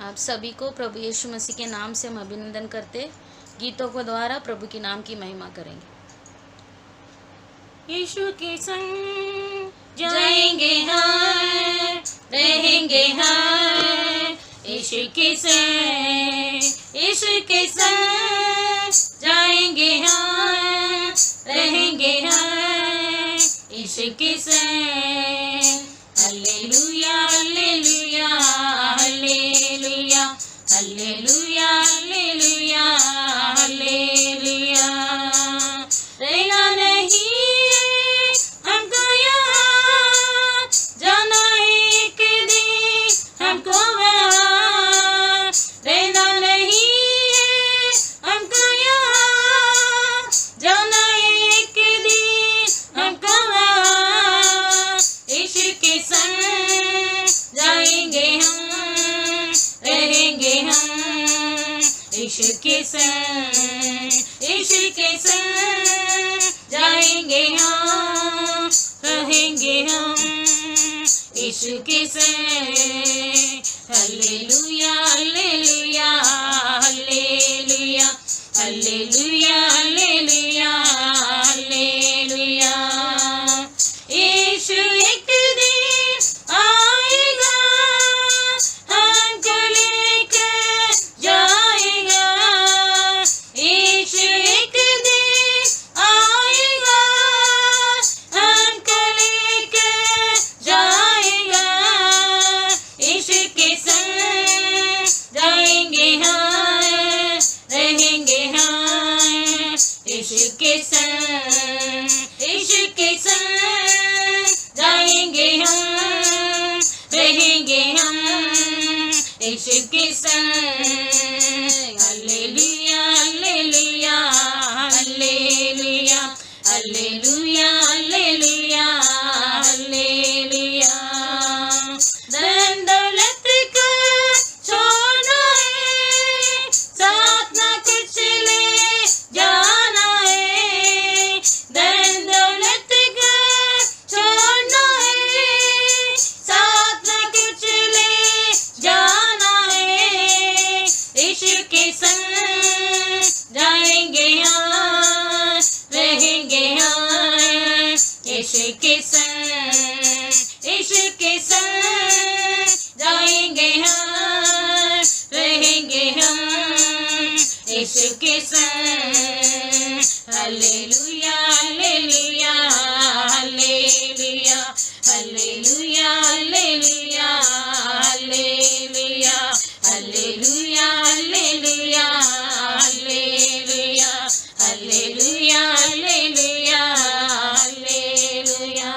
आप सभी को प्रभु यीशु मसीह के नाम से हम अभिनंदन करते, गीतों को द्वारा प्रभु के नाम की महिमा करेंगे। यीशु के संग जाएंगे हम, रहेंगे हम, यीशु के संग, यीशु के संग जाएंगे हम, रहेंगे हम, यीशु के संग। Hallelujah hallelujah hallelujah hallelujah hallelujah hallelujah. रहना नहीं है हमको यहाँ, जाना एक दिन हमको वहाँ। रहना नहीं है हमको यहाँ, जाना एक दिन हमको वहाँ। यीशु के संग जाएंगे हम, रहेंगे हम, यीशु के संग, यीशु के संग जाएंगे हम, रहेंगे हम, यीशु के संग। Hallelujah hallelujah hallelujah hallelujah hallelujah hallelujah. Yeshu एक दिन आएगा, हमको लेकर जाएगा। यीशु एक दिन आएगा, हमको लेकर जाएगा। यीशु के संग जाएंगे हम, रहेंगे हम, यीशु के संग, यीशु के संग जाएंगे हम, रहेंगे हम, यीशु के संग। Hallelujah hallelujah hallelujah hallelujah hallelujah hallelujah. धन दौलत को छोड़ना है, साथ ना कुछ ले जाना है। धन दौलत को छोड़ना है, साथ ना कुछ ले जाना है। यीशु के संग जाएंगे हम, रहेंगे हम, यीशु के संग, यीशु के संग जाएंगे हम, रहेंगे हम, यीशु के संग। Hallelujah hallelujah hallelujah hallelujah hallelujah hallelujah hallelujah hallelujah hallelujah hallelujah hallelujah hallelujah.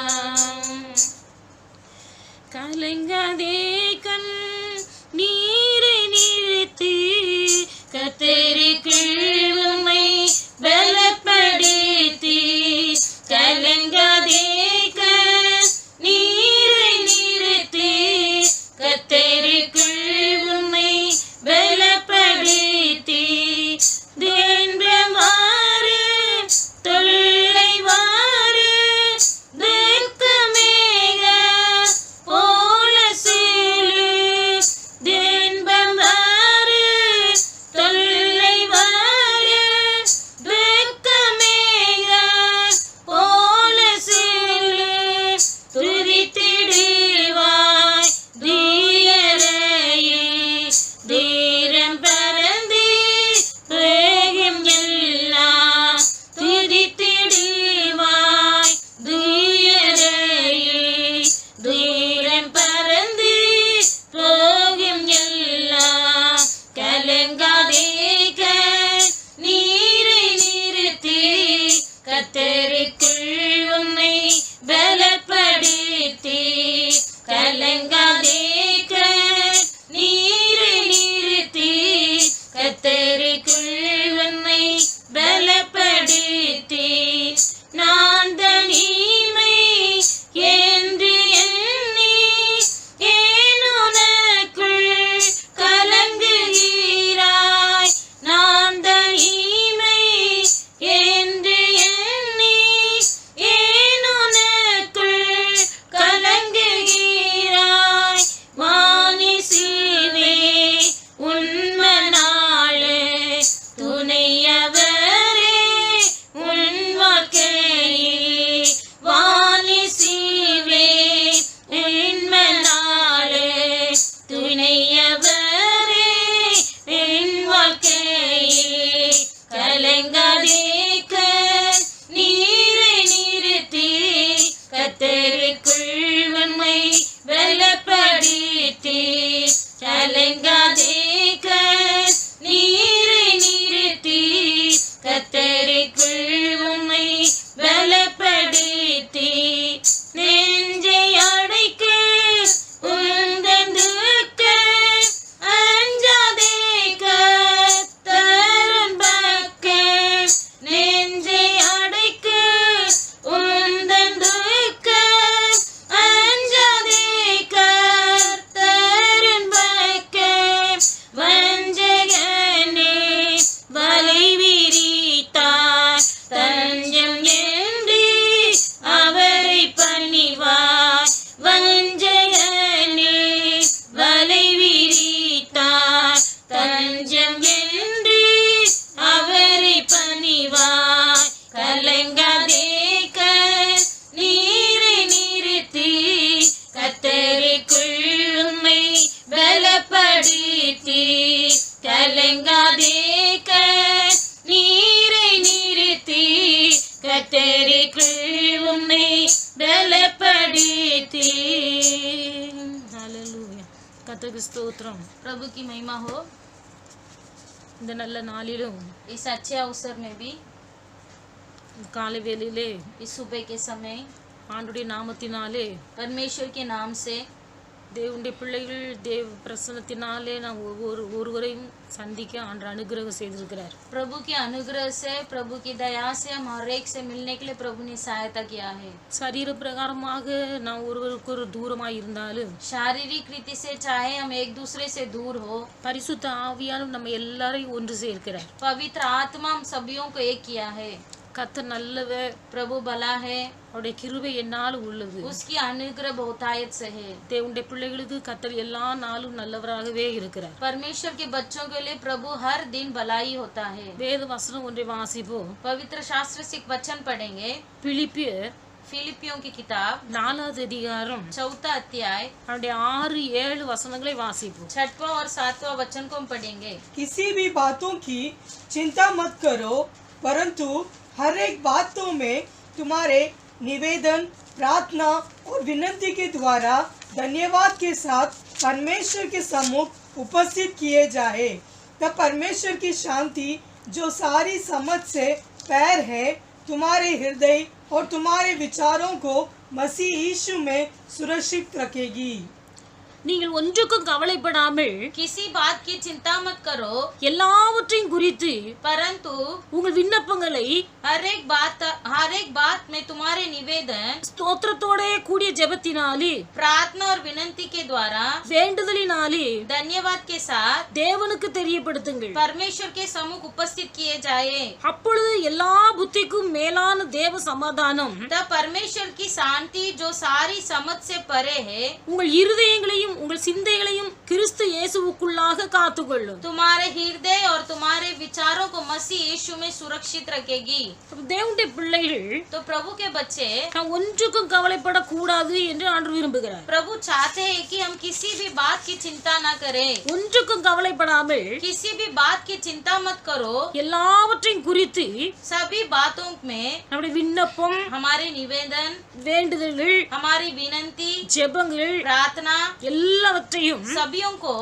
நாமத்துக்கு ஸ்தோத்திரம். प्रभु की महिमा हो। இந்த நல்ல நாளிலும் इस अच्छे अवसर में भी, காலை வேளையிலே इस सुबह के समय ஆண்டுடைய நாமத்தினாலே परमेश्वर के नाम से தேவனுடைய பிள்ளைகள் தேவ பிரசன்னத்தினாலே நாம் ஒருவரையும் சந்திக்க ஆண்டு அனுகிரகம் செய்திருக்கிறார். प्रभु के अनुग्रह से, प्रभु की दया से हम हर एक से मिलने के लिए प्रभु ने सहायता किया है। சரீர பிரகாரமாக நாம் ஒருவருக்கு ஒரு தூரமாய் இருந்தாலும் शारीरिक रीति से चाहे हम एक दूसरे से दूर हो, பரிசுத்த ஆவியாலும் நம்ம எல்லாரையும் ஒன்று சேர்க்கிறார். पवित्र आत्मा हम सभियों को एक किया है। கர்த்தர் நல்லவர், प्रभु भला है, அவருடைய கிருபை என்னாலும் உள்ளது. उसकी अनुग्रह बहुतायत से है। தேவனுடைய பிள்ளைகளுக்கு கர்த்தர் எல்லா நாளும் நல்லவராகவே இருக்கிறார். परमेश्वर के बच्चों के लिए प्रभु हर दिन भलाई होता है। வேத வசனம் ஒன்றை வாசிப்போம். पवित्र शास्त्र से एक वचन पढ़ेंगे। பிலிப்பியர் फिलिपियों की किताब 4வது அதிகாரம் 4 अध्याय அவருடைய 6-7 वचनங்களை வாசிப்போம். 6वां और 7वां वचन को हम पढ़ेंगे। किसी भी बातों की चिंता मत करो, परंतु हर एक बातों में तुम्हारे निवेदन, प्रार्थना और विनती के द्वारा धन्यवाद के साथ परमेश्वर के सम्मुख उपस्थित किए जाए। तब परमेश्वर की शांति जो सारी समझ से पैर है तुम्हारे हृदय और तुम्हारे विचारों को मसीह यीशु में सुरक्षित रखेगी। நீங்கள் ஒன்றுக்கும் கவலைப்படாமல் किसी बात की चिंता मत करो, எல்லாவற்றையும் குறித்து परंतु உங்கள் விண்ணப்பங்களை हर एक बात में तुम्हारे निवेदन, ஸ்தோத்திரத்தோட கூடிய ஜெபத்தினாலே प्रार्थना और विनती के द्वारा வேண்டுதலினாலே धन्यवाद के साथ தேவனுக்கு தெரியப்படுத்துங்கள். परमेश्वर के सम्मुख उपस्थित किए जाए। அப்பொழுது எல்லா புத்திக்கும் மேலான தேவ சமாதானம் तब परमेश्वर की शांति जो सारी समझ से परे है உங்கள் இருதயங்களையும் உங்கள் சிந்தைகளையும் கிறிஸ்து இயேசுவுக்குள்ளாக காத்துக்கொள்ளும். तुम्हारे हृदय और तुम्हारे विचारों को मसीह यीशु में सुरक्षित रखेगी। தேவனுடைய பிள்ளைகள் तो प्रभु के बच्चे, நாம் ஒன்றுக்கும் கவலைப்படக்கூடாது என்று ஆண்டவர் விரும்புகிறார். प्रभु चाहते हैं कि हम किसी भी बात की चिंता ना करें। ஒன்றுக்கும் கவலைப்படாமல் किसी भी बात की चिंता मत करो, எல்லாவற்றையும் குறித்து सभी बातों में நம்முடைய விண்ணப்பம், हमारे निवेदन, வேண்டுதல்கள், हमारी विनती, ஜெபங்கள் प्रार्थना எல்லாவற்றையும் सभियों को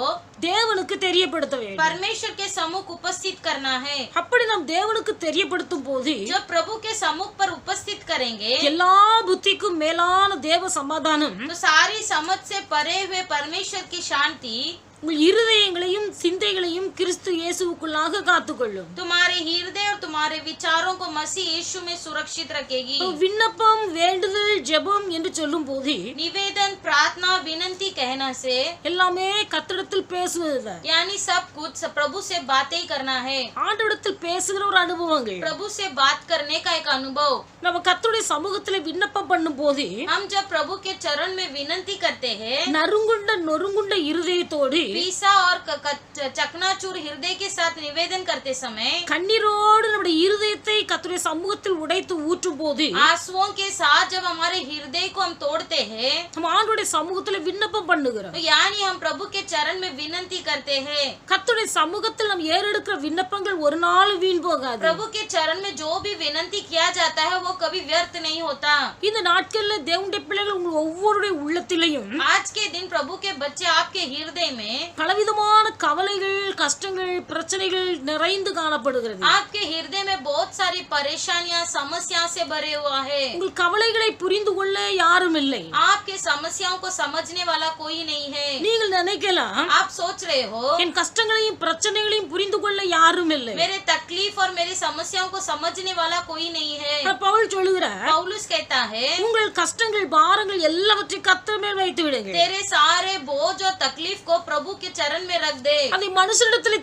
தேவனுக்கு தெரியப்படுத்த வேண்டும். परमेश्वर के सम्मुख उपस्थित करना है। அப்படி நாம் தேவனுக்கு தெரியப்படுத்தும் போது जब प्रभु के सम्मुख पर उपस्थित करेंगे எல்லா புத்திக்கும் மேலான தேவ சமாதானம் तो सारी समझ से परे हुए परमेश्वर की शांति உங்கள் இருதயங்களையும் சிந்தைகளையும் கிறிஸ்து இயேசுவுக்குள்ளாக காத்துக்கொள்ளும். तुम्हारे हृदय और तुम्हारे विचारों को मसीह यीशु में सुरक्षित रखेगी। விண்ணப்பம், வேண்டுதல், ஜெபம் என்று சொல்லும் போது निवेदन, प्रार्थना, विनती कहना से எல்லாமே கர்த்தரிடத்தில் பேசுவது, यानी सब कुछ प्रभु से बातें करना है। ஆண்டவரிடத்தில் பேசுகிற ஒரு அனுபவங்கள். प्रभु से बात करने का एक अनुभव। நம்ம கர்த்தருடைய சமூகத்துல விண்ணப்பம் பண்ணும் போது हम जब प्रभु के चरण में विनती करते हैं, நொறுங்குண்ட இருதயத்தோடு पीसा और चकनाचूर हृदय के साथ निवेदन करते समय, கண்ணீரோடு நம்முடைய இருதயத்தை கர்த்தருடைய சமூகத்தில் உடைத்து ஊற்றும் போது आंसुओं के साथ जब हमारे हृदय को हम तोड़ते हैं, நம்ம ஆண்டவருடைய சமூகத்துல விண்ணப்பம் பண்ணுகிறோம். तो यानी हम प्रभु के चरण में विनती करते हैं। கர்த்தருடைய சமூகத்தில் நாம் ஏறெடுக்கிற விண்ணப்பங்கள் ஒரு நாள் வீண் போகாது. प्रभु के चरण में जो भी विनती किया जाता है वो कभी व्यर्थ नहीं होता। இந்த நாட்கள்ல தேவனுடைய பிள்ளைகள் உங்கள் ஒவ்வொருடைய உள்ளத்திலையும் आज के दिन प्रभु के बच्चे आपके हृदय में பலவிதமான கவலைகள், கஷ்டங்கள், பிரச்சனைகள் நிறைந்து காணப்படுகிறது. आपके हृदय में बहुत सारी परेशानियां, समस्या से भरे हुआ है। உங்கள் கவலைகளை புரிந்து கொள்ள யாரும் இல்லை. आपके समस्याओं को समझने वाला कोई नहीं है। நீங்கள் நினைக்கலாம், आप सोच रहे हो என் கஷ்டங்களையும் பிரச்சனைகளையும் புரிந்து கொள்ள யாரும் இல்லை. मेरे तकलीफ और मेरी समस्याओं को समझने वाला कोई नहीं है। பவுல் சொல்லுகிறார், पौलुस कहता है, உங்கள் கஷ்டங்கள், பாரங்கள் எல்லாவற்றையும் கர்த்தர் மேல் வைத்து விடுங்கள். तेरे सारे बोझ और तकलीफ को प्रभु के चरण में रख दे। அதை மனுஷனிடத்தில்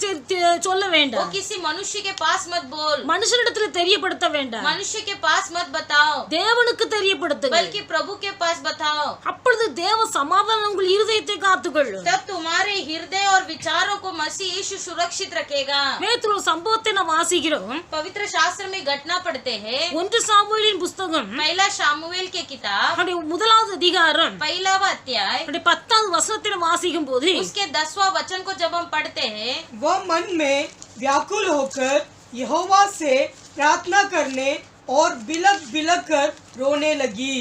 சொல்ல वो வேண்டாம். किसी मनुष्य के पास मत बोल, மனுஷனிடத்தில் தெரியப்படுத்த வேண்டாம். मनुष्य के पास मत बताओ, தேவனுக்கு தெரியப்படுத்துங்கள். बल्कि प्रभु के पास बताओ। அப்பொழுது தேவ சமாதானம் உங்கள் இருதயத்தை காத்துக்கொள்ளும். तब तुम्हारे हृदय और विचारों को मसीह यीशु सुरक्षित रखेगा। வேதத்தில் ஒரு சம்பவத்தை நாம் வாசிக்கிறோம். पवित्र शास्त्र में घटना पढ़ते हैं। 1 சாமுவேலின் புத்தகம் पहला शामुएल की किताब அவருடைய 1வது அதிகாரம் पहलावा अध्याय அவருடைய 10வது வசனத்தை வாசிக்கும் போது उसके 10वां वचन को जब हम पढ़ते हैं, वह मन में व्याकुल होकर यहोवा से प्रार्थना करने और बिलक बिलक कर रोने लगी।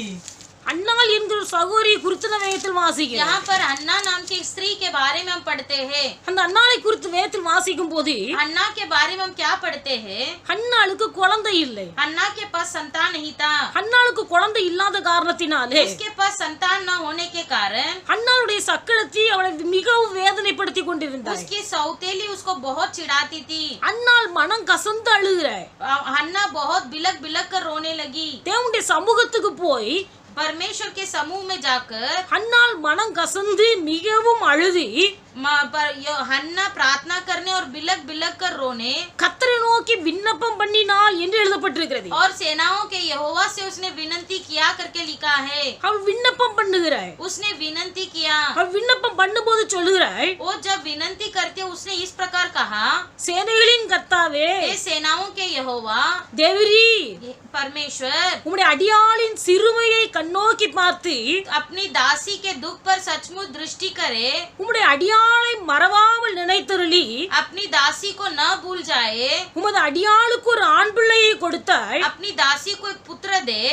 அன்னாள் என்கிற ஒரு சகோதரியை குறித்து நம்ம வேதத்தில் வாசிக்கிறோம். यहाँ पर हन्ना नाम की स्त्री के बारे में हम पढ़ते हैं। அந்த அன்னாளை குறித்து வேதத்தில் வாசிக்கும் போது हन्ना के बारे में हम क्या पढ़ते हैं? அன்னாளுக்கு குழந்தை இல்லை. हन्ना के पास संतान नहीं था। அன்னாளுக்கு குழந்தை இல்லாத காரணத்தினாலே उसके पास संतान न होने के कारण அன்னாளுடைய சக்கரத்தை அவளை மிகவும் வேதனைப்படுத்தி கொண்டிருந்தாள். उसकी सौतेली उसको बहुत चिढ़ाती थी। அன்னாள் மனம் கசந்து அழுகிறாள். हन्ना बहुत बिलक बिलक कर रोने लगी। தேவனுடைய சமூகத்துக்கு போய் परमेश्वर के समूह में जाकर அன்னாள் மனம் கசந்து மிகவும் அழுதி हन्ना प्रार्थना करने और बिलक बिलक कर रोने கர்த்தரை நோக்கி விண்ணப்பம் பண்ணினாள் என்று எழுதப்பட்டிருக்கிறது. और सेनाओं के यहोवा से उसने विनती किया करके लिखा है। அவள் விண்ணப்பம் பண்ணுகிறாள். उसने विनती किया। அவள் விண்ணப்பம் பண்ணும்போது சொல்லுகிறாள், वो जब विनती करते उसने इस प्रकार कहा, சேனைகளின் கர்த்தாவே, हे सेनाओं के यहोवा தேவரீ, परमेश्वर, உம்முடைய அடியாளின் சிறுமையை கண்ணோக்கி பார்த்து अपनी दासी के दुख पर सचमुच दृष्टि करे, உம்முடைய அடியாளை மறவாமல் நினைத்தருளி अपनी दासी को न भूल जाए, உமது அடியாளுக்கு ஒரு ஆண் பிள்ளையை கொடுத்தாய். अपनी दासी को एक पुत्र दे,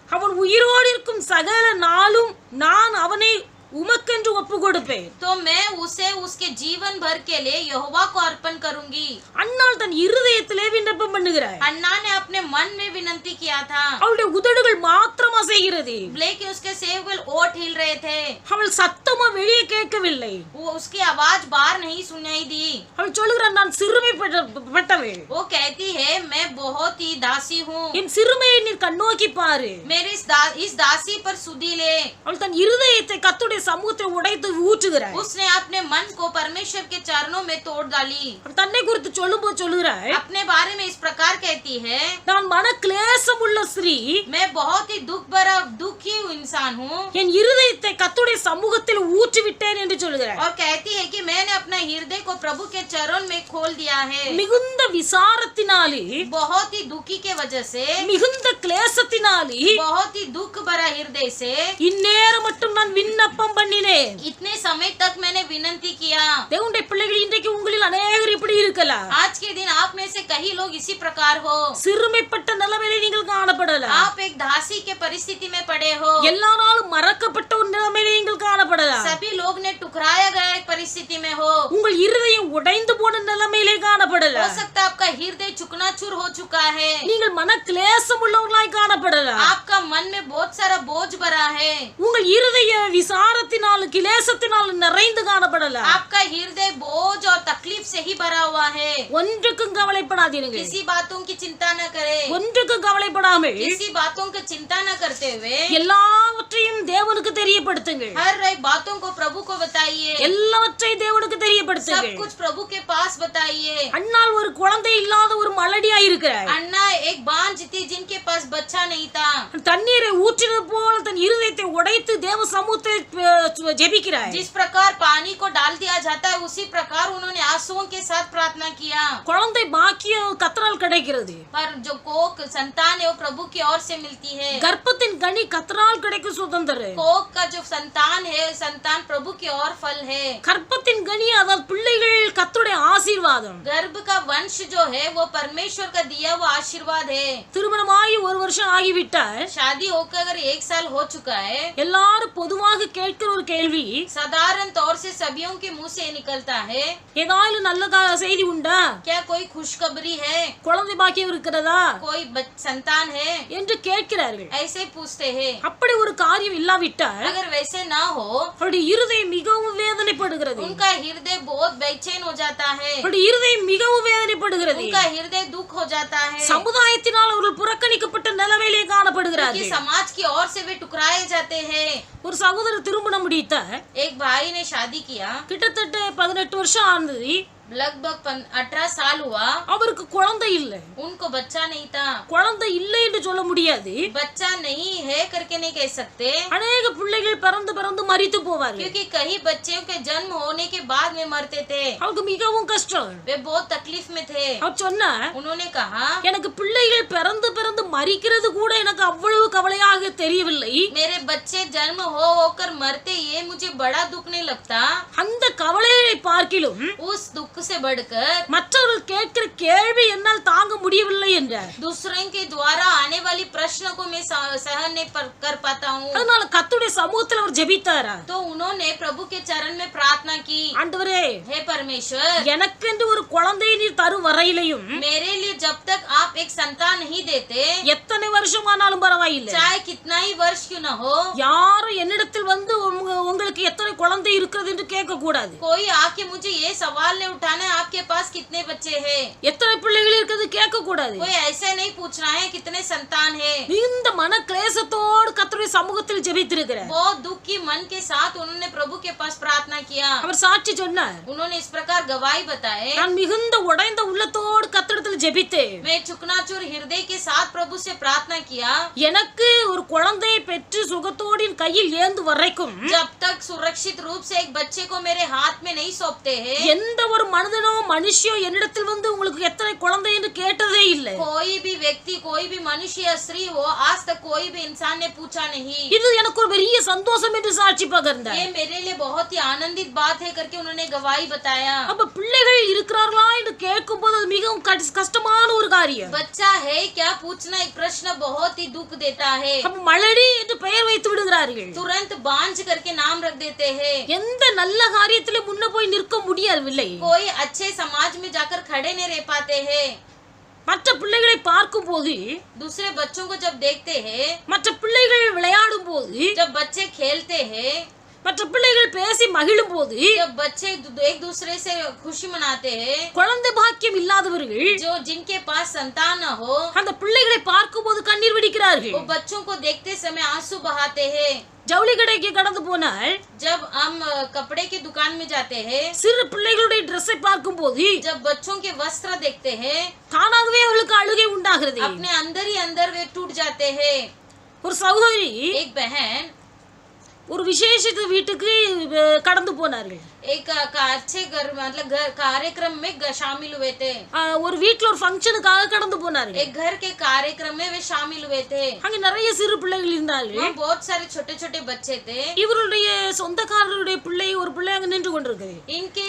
அவன் உயிரோடு இருக்கும் சகல நாளும் நான் அவனை உமக்கென்று ஒப்பு கொடுப்பேன். तो मैं उसे उसके जीवन भर के लिए यहोवा को अर्पण करूंगी। அன்னாள் தன் இருதயத்திலே விண்ணப்பம் பண்ணுகிறாள். हन्ना ने अपने मन में विनती किया था, அவளுடைய உதடுகள் மாத்திரம் அசைகிறது. लेकिन उसके सेवक ओठ हिल रहे थे। அவள் சத்தமா வெளியே கேட்கவில்லை. वो उसकी आवाज बाहर नहीं सुनाई दी। அவள் சொல்லுகிறாள், நான் சிறுமைப்பட்டவள். वो कहती है, मैं बहुत ही दासी हूँ, என் சிறுமையை நீர் கண்ணோக்கி பாரு. मेरे इस दासी पर सुधी ले। அவள் தன் இருதயத்தை கர்த்தருடைய சமூகத்தை உடைத்து ஊற்றுகிறாள். उसने अपने मन को परमेश्वर के चरणों में तोड़ डाली। அவள் தன்னை குறித்து சொல்லும்போது சொல்லுகிறாள், अपने बारे में इस प्रकार कहती है, நான் மன கிளேசம் உள்ள ஸ்ரீ, मैं बहुत ही दुखी इंसान हूँ, என் இருதயத்தை கர்த்தருடைய சமூகத்தில் ஊற்றி விட்டேன் என்று சொல்லுகிறாள். और कहती है कि मैंने अपना हृदय को प्रभु के चरण में खोल दिया है। மிகுந்த விசாரத்தினாலே, बहुत ही दुखी के वजह से, மிகுந்த கிளேசத்தினாலே बहुत ही दुख भरा हृदय से இந்நேரம் மட்டும் நான் விண்ணப்பம் பண்ணினேன். इतने समय तक मैंने विनती किया। தேவனுடைய பிள்ளைகள், இன்றைக்கு உங்களில் அநேகர் இப்படி இருக்கலாம். आज के दिन आप में से कई लोग इसी प्रकार हो। சிறுமைப்பட்ட நிலைமையில நீங்கள் காணப்படலாம். आप एक दासी के परिस्थिति में पड़े हो। எல்லாராலும் மறக்கப்பட்ட ஒரு நிலைமையில நீங்கள் காணப்படலாம். सभी लोग ने ठुकराया गया एक परिस्थिति में हो। உங்கள் இருதயம் உடைந்து போன நிலைமையிலே हो காணப்படலாம். सकता है आपका हृदय चुकनाचूर हो चुका है। நீங்கள் மன கிளேசம் உள்ளவர்களாய் காணப்படலாம். आपका मन में बहुत सारा बोझ भरा है। உங்கள் இருதய விசாரத்தினாலும் கிளேசத்தினாலும் நிறைந்து காணப்படலாம். आपका हृदय बोझ और तकलीफ से ही भरा हुआ है। ஒன்றுக்கும் கவலைப்படாதீர்கள். किसी बातों की चिंता न करे। ஒன்றுக்கும் கவலைப்படாமல் किसी बातों की चिंता न करते हुए எல்லாவற்றையும் தேவனுக்கு தெரியப்படுத்துங்கள். हर एक बातों को प्रभु को बताइए। எல்லாவற்றையும் தேவனுக்கு सब தெரியப்படுத்துங்கள். कुछ प्रभु के पास बताइए। அன்னாள் ஒரு குழந்தை இல்லாத ஒரு மலடியா இருக்கிறார். अन्ना एक बांझ थी जिनके पास बच्चा नहीं था। தண்ணீரை ஊற்றினது போல தன் இருதயத்தை உடைத்து தேவ சமூகத்தை ஜெபிக்கிறார். जिस प्रकार पानी को डाल दिया जाता है उसी प्रकार उन्होंने आंसुओं के साथ प्रार्थना किया। குழந்தை பாக்கியம் கர்த்தரால் கிடைக்கிறது. पर जो कोक संतान है वो प्रभु की ओर से मिलती है। கர்ப்பத்தின் கனி கர்த்தரால் கிடைக்கும் சுதந்திரம். कोक का जो संतान है संतान प्रभु की ओर फल है। கர்ப்பத்தின் கனி அதாவது பிள்ளைகள் கர்த்தருடைய ஆசீர்வாதம். गर्भ का वंश जो है वो परमेश्वर का दिया हुआ आशीर्वाद है। திருமணமாகி ஒரு வருஷம் ஆகிவிட்டால் शादी होकर अगर 1 साल हो चुका है, எல்லாரும் பொதுவாக கேட்கிற ஒரு கேள்வி, साधारण तौर से सभियों के मुंह से निकलता है, ஏதாவது நல்ல செய்தி உண்டா, क्या कोई खुशखबरी है, குழந்தை பாக்கியம் இருக்கிறதா कोई संतान है, என்று கேட்கிறார்கள். ऐसे पूछते हैं। அப்படி ஒரு காரியம் இல்லாவிட்டால் अगर वैसे ना हो அவருடைய இருதயம் மிகவும் வேதனைப்படுகிறது. उनका हृदय बहुत बेचैन हो जाता है। அவருடைய இருதயம் மிகவும் வேதனைப்படுகிறது. उनका हृदय दुख हो जाता है சமுதாயத்தினால் அவர்கள் புறக்கணிக்கப்பட்ட நிலைமையிலே क्योंकि காணப்படுகிறார்கள். समाज की ओर से वे टुकराए जाते हैं। ஒரு சகோதரர் திருமணம் முடித்தார். एक भाई ने शादी किया, கிட்டத்தட்ட 18 வருஷம் ஆனது. लगभग 18 साल हुआ, அவருக்கு குழந்தை இல்லை. उनको बच्चा नहीं था। குழந்தை இல்லை என்று சொல்ல முடியாது. बच्चा नहीं है करके नहीं कह सकते, அநேக பிள்ளைகள் பிறந்து பிறந்து மரித்து போவார்கள். क्योंकि कई बच्चों के जन्म होने के बाद में मरते थे। அவருக்கு மிகவும் கஷ்டம். वे बहुत तकलीफ में थे। அவர் சொன்னார், उन्होंने कहा, எனக்கு பிள்ளைகள் பிறந்து பிறந்து மரிக்கிறது கூட எனக்கு அவ்வளவு கவலையாக தெரியவில்லை. मेरे बच्चे जन्म होकर मरते ये मुझे बड़ा दुख नहीं लगता। அந்த கவலையை பார்க்கிலும் उस दुख दुख से बढ़कर மற்றவர்கள் கேட்கிற கேள்வி என்னால் தாங்க முடியவில்லை என்றார். दूसरों के द्वारा आने वाली प्रश्न को मैं सहन नहीं कर पाता हूँ। அதனால கர்த்தருடைய சமூகத்தில் அவர் ஜெபித்தாரா. तो उन्होंने प्रभु के चरण में प्रार्थना की, ஆண்டவரே, हे परमेश्वर, எனக்கென்று ஒரு குழந்தையை நீர் தரும் வரையிலையும் मेरे लिए जब तक आप एक संतान नहीं देते, எத்தனை வருஷமானாலும் பரவாயில்லை, चाहे कितना ही वर्ष क्यों न हो, யாரும் என்னிடத்தில் வந்து உங்களுக்கு எத்தனை குழந்தை இருக்கிறது என்று கேட்க கூடாது. कोई आके मुझे ये सवाल नहीं उठाना है आपके पास कितने बच्चे हैं, எத்தனை பிள்ளைகள் இருக்கிறது கேட்க கூடாது. कोई ऐसे नहीं पूछना है कितने संतान है। மிகுந்த மன கிளேசத்தோடு கர்த்தருடைய சமூகத்தில் ஜெபித்திருக்கிறார். बहुत दुख की मन के साथ उन्होंने प्रभु के पास प्रार्थना किया। அவர் சாட்சி சொன்னார், उन्होंने इस प्रकार गवाही बताए, நான் மிகுந்த உடைந்த உள்ளத்தோடு கர்த்தரிடத்தில் ஜெபித்தேன். मैं चुकनाचूर हृदय के साथ प्रभु से प्रार्थना किया, எனக்கு ஒரு குழந்தையை பெற்று சுகத்தோடு என் கையில் ஏந்து வரைக்கும் जब तक सुरक्षित रूप से एक बच्चे को मेरे हाथ में नहीं सौंपते हैं, எந்த ஒரு மனிதனோ மனுஷியோ என்னிடத்தில் வந்து உங்களுக்கு எத்தனை குழந்தை என்று கேட்டதே இல்லை. कोई भी व्यक्ति, कोई भी मनुष्य या स्त्री हो, आज तक कोई भी इंसान ने पूछा नहीं। இது எனக்கு ஒரு பெரிய சந்தோஷம் என்று சாட்சி பகர்ந்தார். ये मेरे लिए बहुत ही आनंदित बात है करके उन्होंने गवाही बताया। அப்ப பிள்ளைகள் இருக்கிறார்களா என்று கேட்கும் போது அது மிகவும் கஷ்டமான ஒரு காரியம். बच्चा है क्या पूछना एक प्रश्न बहुत ही दुख देता है। அப்ப மலடி என்று பெயர் வைத்து விடுகிறார்கள். तुरंत बांझ करके नाम रख देते हैं। எந்த நல்ல காரியத்திலே முன்ன போய் நிற்க முடியவில்லை. कोई अच्छे समाज में जाकर खड़े नहीं रह पाते हैं। மற்ற பிள்ளைகளை பார்க்கும் போது, दूसरे बच्चों को जब देखते हैं, மற்ற பிள்ளைகள் விளையாடும் போது, जब बच्चे खेलते हैं, மற்ற பிள்ளைகள் பேசி மகிழும் போது, जब बच्चे एक दूसरे से खुशी मनाते हैं, குழந்தை பாக்கியம் இல்லாதவர்கள் जो जिनके पास संतान न हो, அந்த பிள்ளைகளை பார்க்கும் போது கண்ணீர் வடிக்கிறார்கள். वो बच्चों को देखते समय आंसू बहाते हैं। ஜவுளி கடைக்கு கடந்து போனால் जब हम कपड़े की दुकान में जाते हैं, சிறு பிள்ளைகளுடைய ட்ரெஸ்ஸை பார்க்கும் போது जब बच्चों के वस्त्र देखते हैं, தானாகவே அவளுக்கு அழுகை உண்டாகிறது. अपने अंदर ही अंदर वे टूट जाते हैं। ஒரு சகோதரி एक बहन ஒரு விசேஷித்த வீட்டுக்கு கடந்து போனார்கள். एक अच्छे घर मतलब घर कार्यक्रम में शामिल हुए थे। ஒரு வீட்ல ஒரு ஃபங்க்ஷனுக்காக கடந்து போனார்கள். एक घर के कार्यक्रम में वे शामिल हुए थे। அங்க நிறைய சிறு பிள்ளைகள் இருந்தார்கள். वहाँ बहुत सारे छोटे छोटे बच्चे थे। இவருடைய சொந்தக்காரருடைய பிள்ளை ஒரு பிள்ளை அங்க நின்று கொண்டிருக்குது. इनके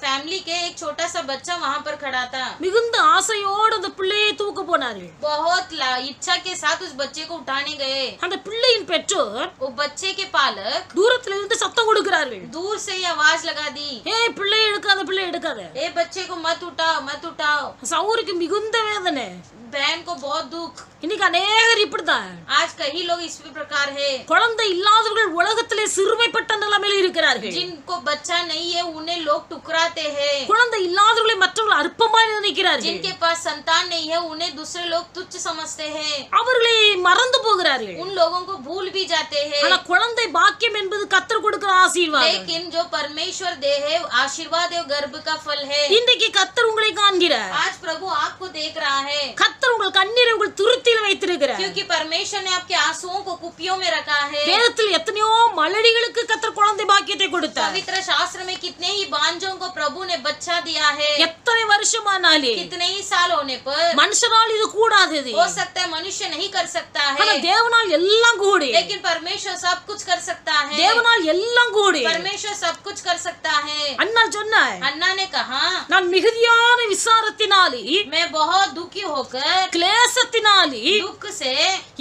फैमिली के एक छोटा सा बच्चा वहाँ पर खड़ा था। மிகுந்த ஆசையோடு அந்த பிள்ளையை தூக்க போனார்கள். बहुत इच्छा के साथ उस बच्चे को उठाने गए। அந்த பிள்ளையின் பெற்றோர் वो बच्चे के पालक தூரத்துல இருந்து சத்தம் கொடுக்கிறார்கள். दूर से ही आवाज लगा दी, ஏய் பிள்ளை எடுக்காத, பிள்ளை எடுக்காத. ए बच्चे को मत उठाओ, मत उठाओ। சௌருக்கு மிகுந்த வேதனை. बहन को बहुत दुख। இன்னைக்கு அநேகர் இப்படிதான். आज कई लोग इस प्रकार है। குழந்தை இல்லாதவர்கள் உலகத்திலே சிறுமைப்பட்ட நிலைமையில் இருக்கிறார்கள். जिनको बच्चा नहीं है उन्हें लोग टुकराते हैं। குழந்தை இல்லாதவர்களை மற்றவர்கள் அற்பமாய் நினைக்கிறார்கள். जिनके पास संतान नहीं है उन्हें दूसरे लोग तुच्छ समझते हैं। அவர்களை மறந்து போகிறார்கள். उन लोगों को भूल भी जाते हैं। ஆனா குழந்தை பாக்கியம் என்பது கர்த்தர் கொடுக்கிற ஆசீர்வாதம். लेकिन जो परमेश्वर दे है आशीर्वाद है, गर्भ का फल है। இன்றைக்கு கர்த்தர் உங்களை காண்கிறார். आज प्रभु आपको देख रहा है, கர்த்தர் உங்கள் கண்ணீரை உங்கள் துருத்தியில் வைத்திருக்கிறார். क्योंकि परमेश्वर ने आपके आंसुओं को कुपियों में रखा है। வேதத்தில் எத்தனையோ மலடிகளுக்கு கர்த்தர் குழந்தை பாக்கியத்தை கொடுத்தார். पवित्र शास्त्र में कितने ही बांझों को प्रभु ने बच्चा दिया है। எத்தனை வருஷமானாலே कितने ही साल होने पर மனுஷரால் இது கூடாதது. हो सकता है मनुष्य नहीं कर सकता ஆனா है, தேவனால் எல்லாம் கூடி. लेकिन परमेश्वर सब कुछ कर सकता है। தேவனால் எல்லாம் கூடி. परमेश्वर सब कुछ कर सकता है। அண்ணால் சொன்னார், अन्ना ने कहा, நான் மிகுதியான விசாரத்தினாலே मैं बहुत दुखी होकर கிளேசத்தினாலே दुख से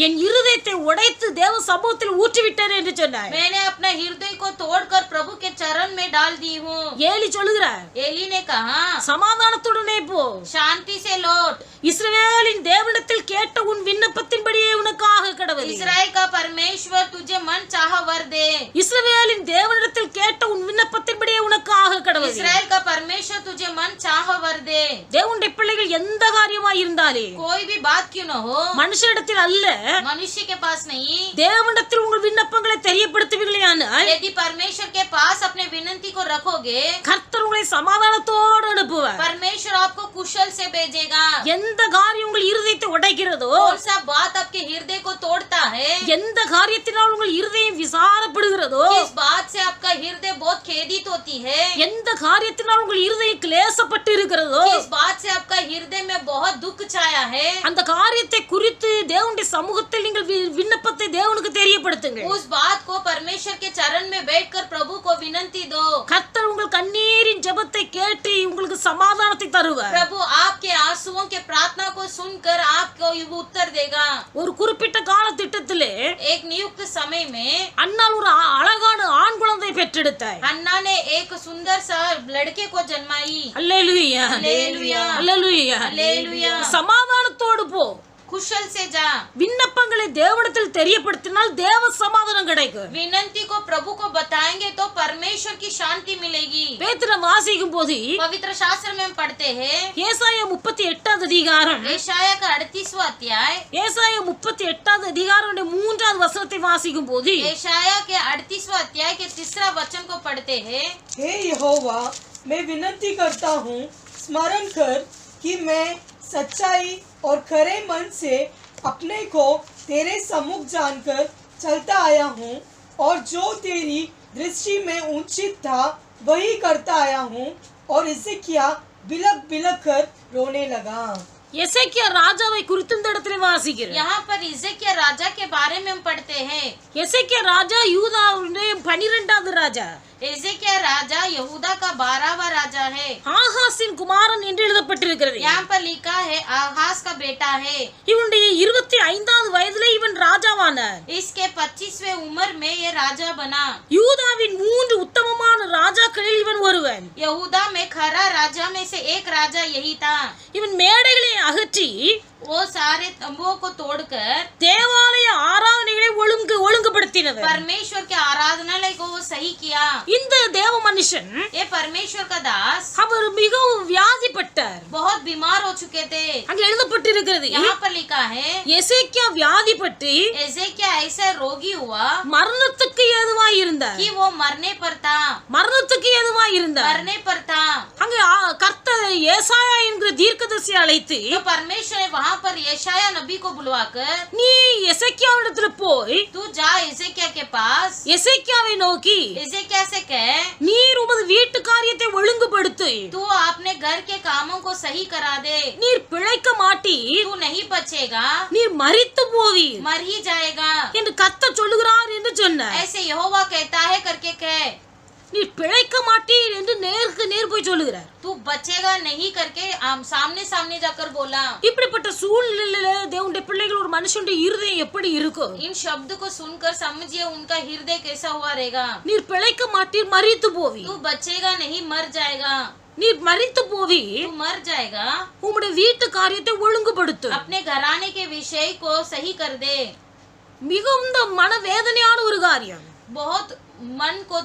என் இருதயத்தை உடைத்து தேவ சமூகத்தில் ஊற்றிவிட்டேன் என்று சொன்னார். मैंने अपना हृदय को तोड़कर प्रभु के चरण में डाल दी हूँ। ஏலி சொல்லுகிறார், एली ने कहा, சமாதானத்துடனே போ, शांति से लौट, இஸ்ரவேலின் தேவனிடத்தில் கேட்ட உன் விண்ணப்பத்தின்படியே உனக்காக கடவுள். इस्राएल का परमेश्वर तुझे मन चाह वर दे। இஸ்ரவேலின் தேவனிடத்தில் கேட்ட உன் விண்ணப்பத்தின்படியே உனக்காக கடவுள். इस्राएल का परमेश्वर तुझे मन चाह वर दे। தேவனுடைய பிள்ளைகள் எந்த காரியமாய் இருந்தாலே कोई भी बात क्यों न हो, மனுஷரிடத்தில் அல்ல, मनुष्य के पास नहीं, தேவனிடத்தில் உங்கள் விண்ணப்பங்களை தெரியப்படுத்துவீர்களேயானால் यदि परमेश्वर के पास अपने विनती को रखोगे, கர்த்தர் உங்களை சமாதானத்தோடு அனுப்புவார். परमेश्वर आपको कुशल से भेजेगा। எந்த காரியம் உங்கள் இருதயத்தை உடைக்கிறதோ, कौन सा बात आपके हृदय को तोड़ता है, எந்த காரியத்தினால் உங்கள் இருதயம் விசாரப்படுகிறதோ, किस बात से आपका हृदय बहुत खेदित होती है, எந்த காரியத்தினால் உங்கள் இருதயம் கிளேசப்பட்டு இருக்கிறதோ, किस बात से आपका हृदय में बहुत दुख छाया है, அந்த காரியத்தை குறித்து தேவனுடைய சமூகத்தில் நீங்கள் விண்ணப்பத்தை தேவனுக்கு தெரியப்படுத்துங்கள். उस बात को परमेश्वर के चरण में बैठकर प्रभु को विनती दो। கர்த்தர் உங்கள் கண்ணீரின் ஜெபத்தை கேட்டு உங்களுக்கு சமாதானத்தை தருவார். प्रभु आपके आंसुओं के प्रार्थना को सुनकर आपको उत्तर देगा। ஒரு குறிப்பிட்ட காலத்திட்டத்திலே एक नियुक्त समय में அன்னாள் ஒரு அழகான ஆண் குழந்தை பெற்றெடுத்தார். अन्ना ने एक सुंदर सा लड़के को जन्माई। அல்லேலூயா हालेलुया அல்லேலூயா. हालेलुया। சமாதானத்தோடு போ. कुशल से जा। விண்ணப்பங்களை தேவனிடத்தில் தெரியப்படுத்தினால் தேவ சமாதானம் கிடைக்கும். विनती को प्रभु को बताएंगे तो परमेश्वर की शांति मिलेगी। பேதுரு வாசிக்கும் போது पवित्र शास्त्र में हम पढ़ते हैं ஏசாயா 38வது அதிகாரம் यशाया का 38वां अध्याय ஏசாயா 38வது அதிகாரம் 3வது வசனத்தை வாசிக்கும் போது यशाया के 38वां अध्याय के 3रा वचन को पढ़ते हैं। हे यहोवा, मैं विनती करता हूँ, स्मरण कर कि मैं सच्चाई और खरे मन से अपने को तेरे सम्मुख जानकर चलता आया हूँ और जो तेरी दृष्टि में उचित था वही करता आया हूँ। और हिजकिय्याह बिलख बिलख कर रोने लगा। எசேக்கியா ராஜாவை குறித்து இந்த இடத்துல வாசிக்கிறோம். यहाँ पर हिजकिय्याह राजा के बारे में हम पढ़ते हैं। எசேக்கியா ராஜா யூதாவுடைய 12வது ராஜா. हिजकिय्याह राजा यहूदा का 12वां राजा है। ஆகாசின் குமாரன் என்று எழுதப்பட்டிருக்கிறது. यहाँ पर लिखा है आहाज का बेटा है। இவனுடைய 25வது வயதிலே இவன் ராஜாவானார். इसके 25वें उम्र में ये राजा बना। யூதாவின் 3 உத்தமமான ராஜாக்களில் இவன் ஒருவன். यहूदा में खरा राजा में से एक राजा यही था। இவன் மேடைகளை அகற்றி वो सारे तंबुओं को तोड़कर தேவாலய ஆராதனைகளை ஒழுங்குபடுத்தினவர். परमेश्वर के आराधनालय को वो सही किया। இந்த தேவ மனுஷன் ये परमेश्वर का दास அவர் மிகவும் வியாதிப்பட்டார். बहुत बीमार हो चुके थे। அங்க எழுதப்பட்டிருக்கிறது, यहाँ पर लिखा है எசேக்கியா வியாதிப்பட்டு एजेकिया ऐसा रोगी हुआ மரணத்துக்கு ஏதுவாய் இருந்தார். कि वो मरने पर था। மரணத்துக்கு ஏதுவாய் இருந்தார். मरने पर था। அங்க கர்த்தர் ஏசாயா என்கிற தீர்க்கதரிசியை அழைத்து तो परमेश्वर ने वहाँ पर यशाया नबी को बुलवाकर நீ எசேக்கியாவிடத்துல போய் तू जा एजेकिया के पास, எசேக்கியாவை நோக்கி एजेकिया से कह நீர் உமது வீட்டு காரியத்தை ஒழுங்குபடுத்து, तू अपने घर के कामों को सही करा दे। நீர் பிழைக்க மாட்டீர், तू नहीं बचेगा, நீர் மரித்து போவீர் मर ही जाएगा। என்று கர்த்தர் சொல்லுகிறார் என்று சொன்னார். ऐसे यहोवा कहता है करके कह। நீர் பிழைக்க மாட்டீர் என்று நேருக்கு நேர் போய் சொல்லுகிறார். तू बचेगा नहीं करके सामने सामने जाकर बोला। இப்படிப்பட்ட சூழ்நிலையில தேவனுடைய பிள்ளைகள் ஒரு மனுஷனுடைய இருதயம் எப்படி இருக்கும்? इन शब्द को सुनकर समझिए उनका हृदय कैसा हुआ रहेगा। நீர் பிழைக்க மாட்டீர், மரித்து போவீர். तू बचेगा नहीं, मर जाएगा। நீர் மரித்து போவீர், तू मर जाएगा। உம்முடைய வீட்டு காரியத்தை ஒழுங்குபடுத்து. अपने घराने के विषय को सही कर दे। மிகுந்த மனவேதனையான ஒரு காரியம். बहुत मन को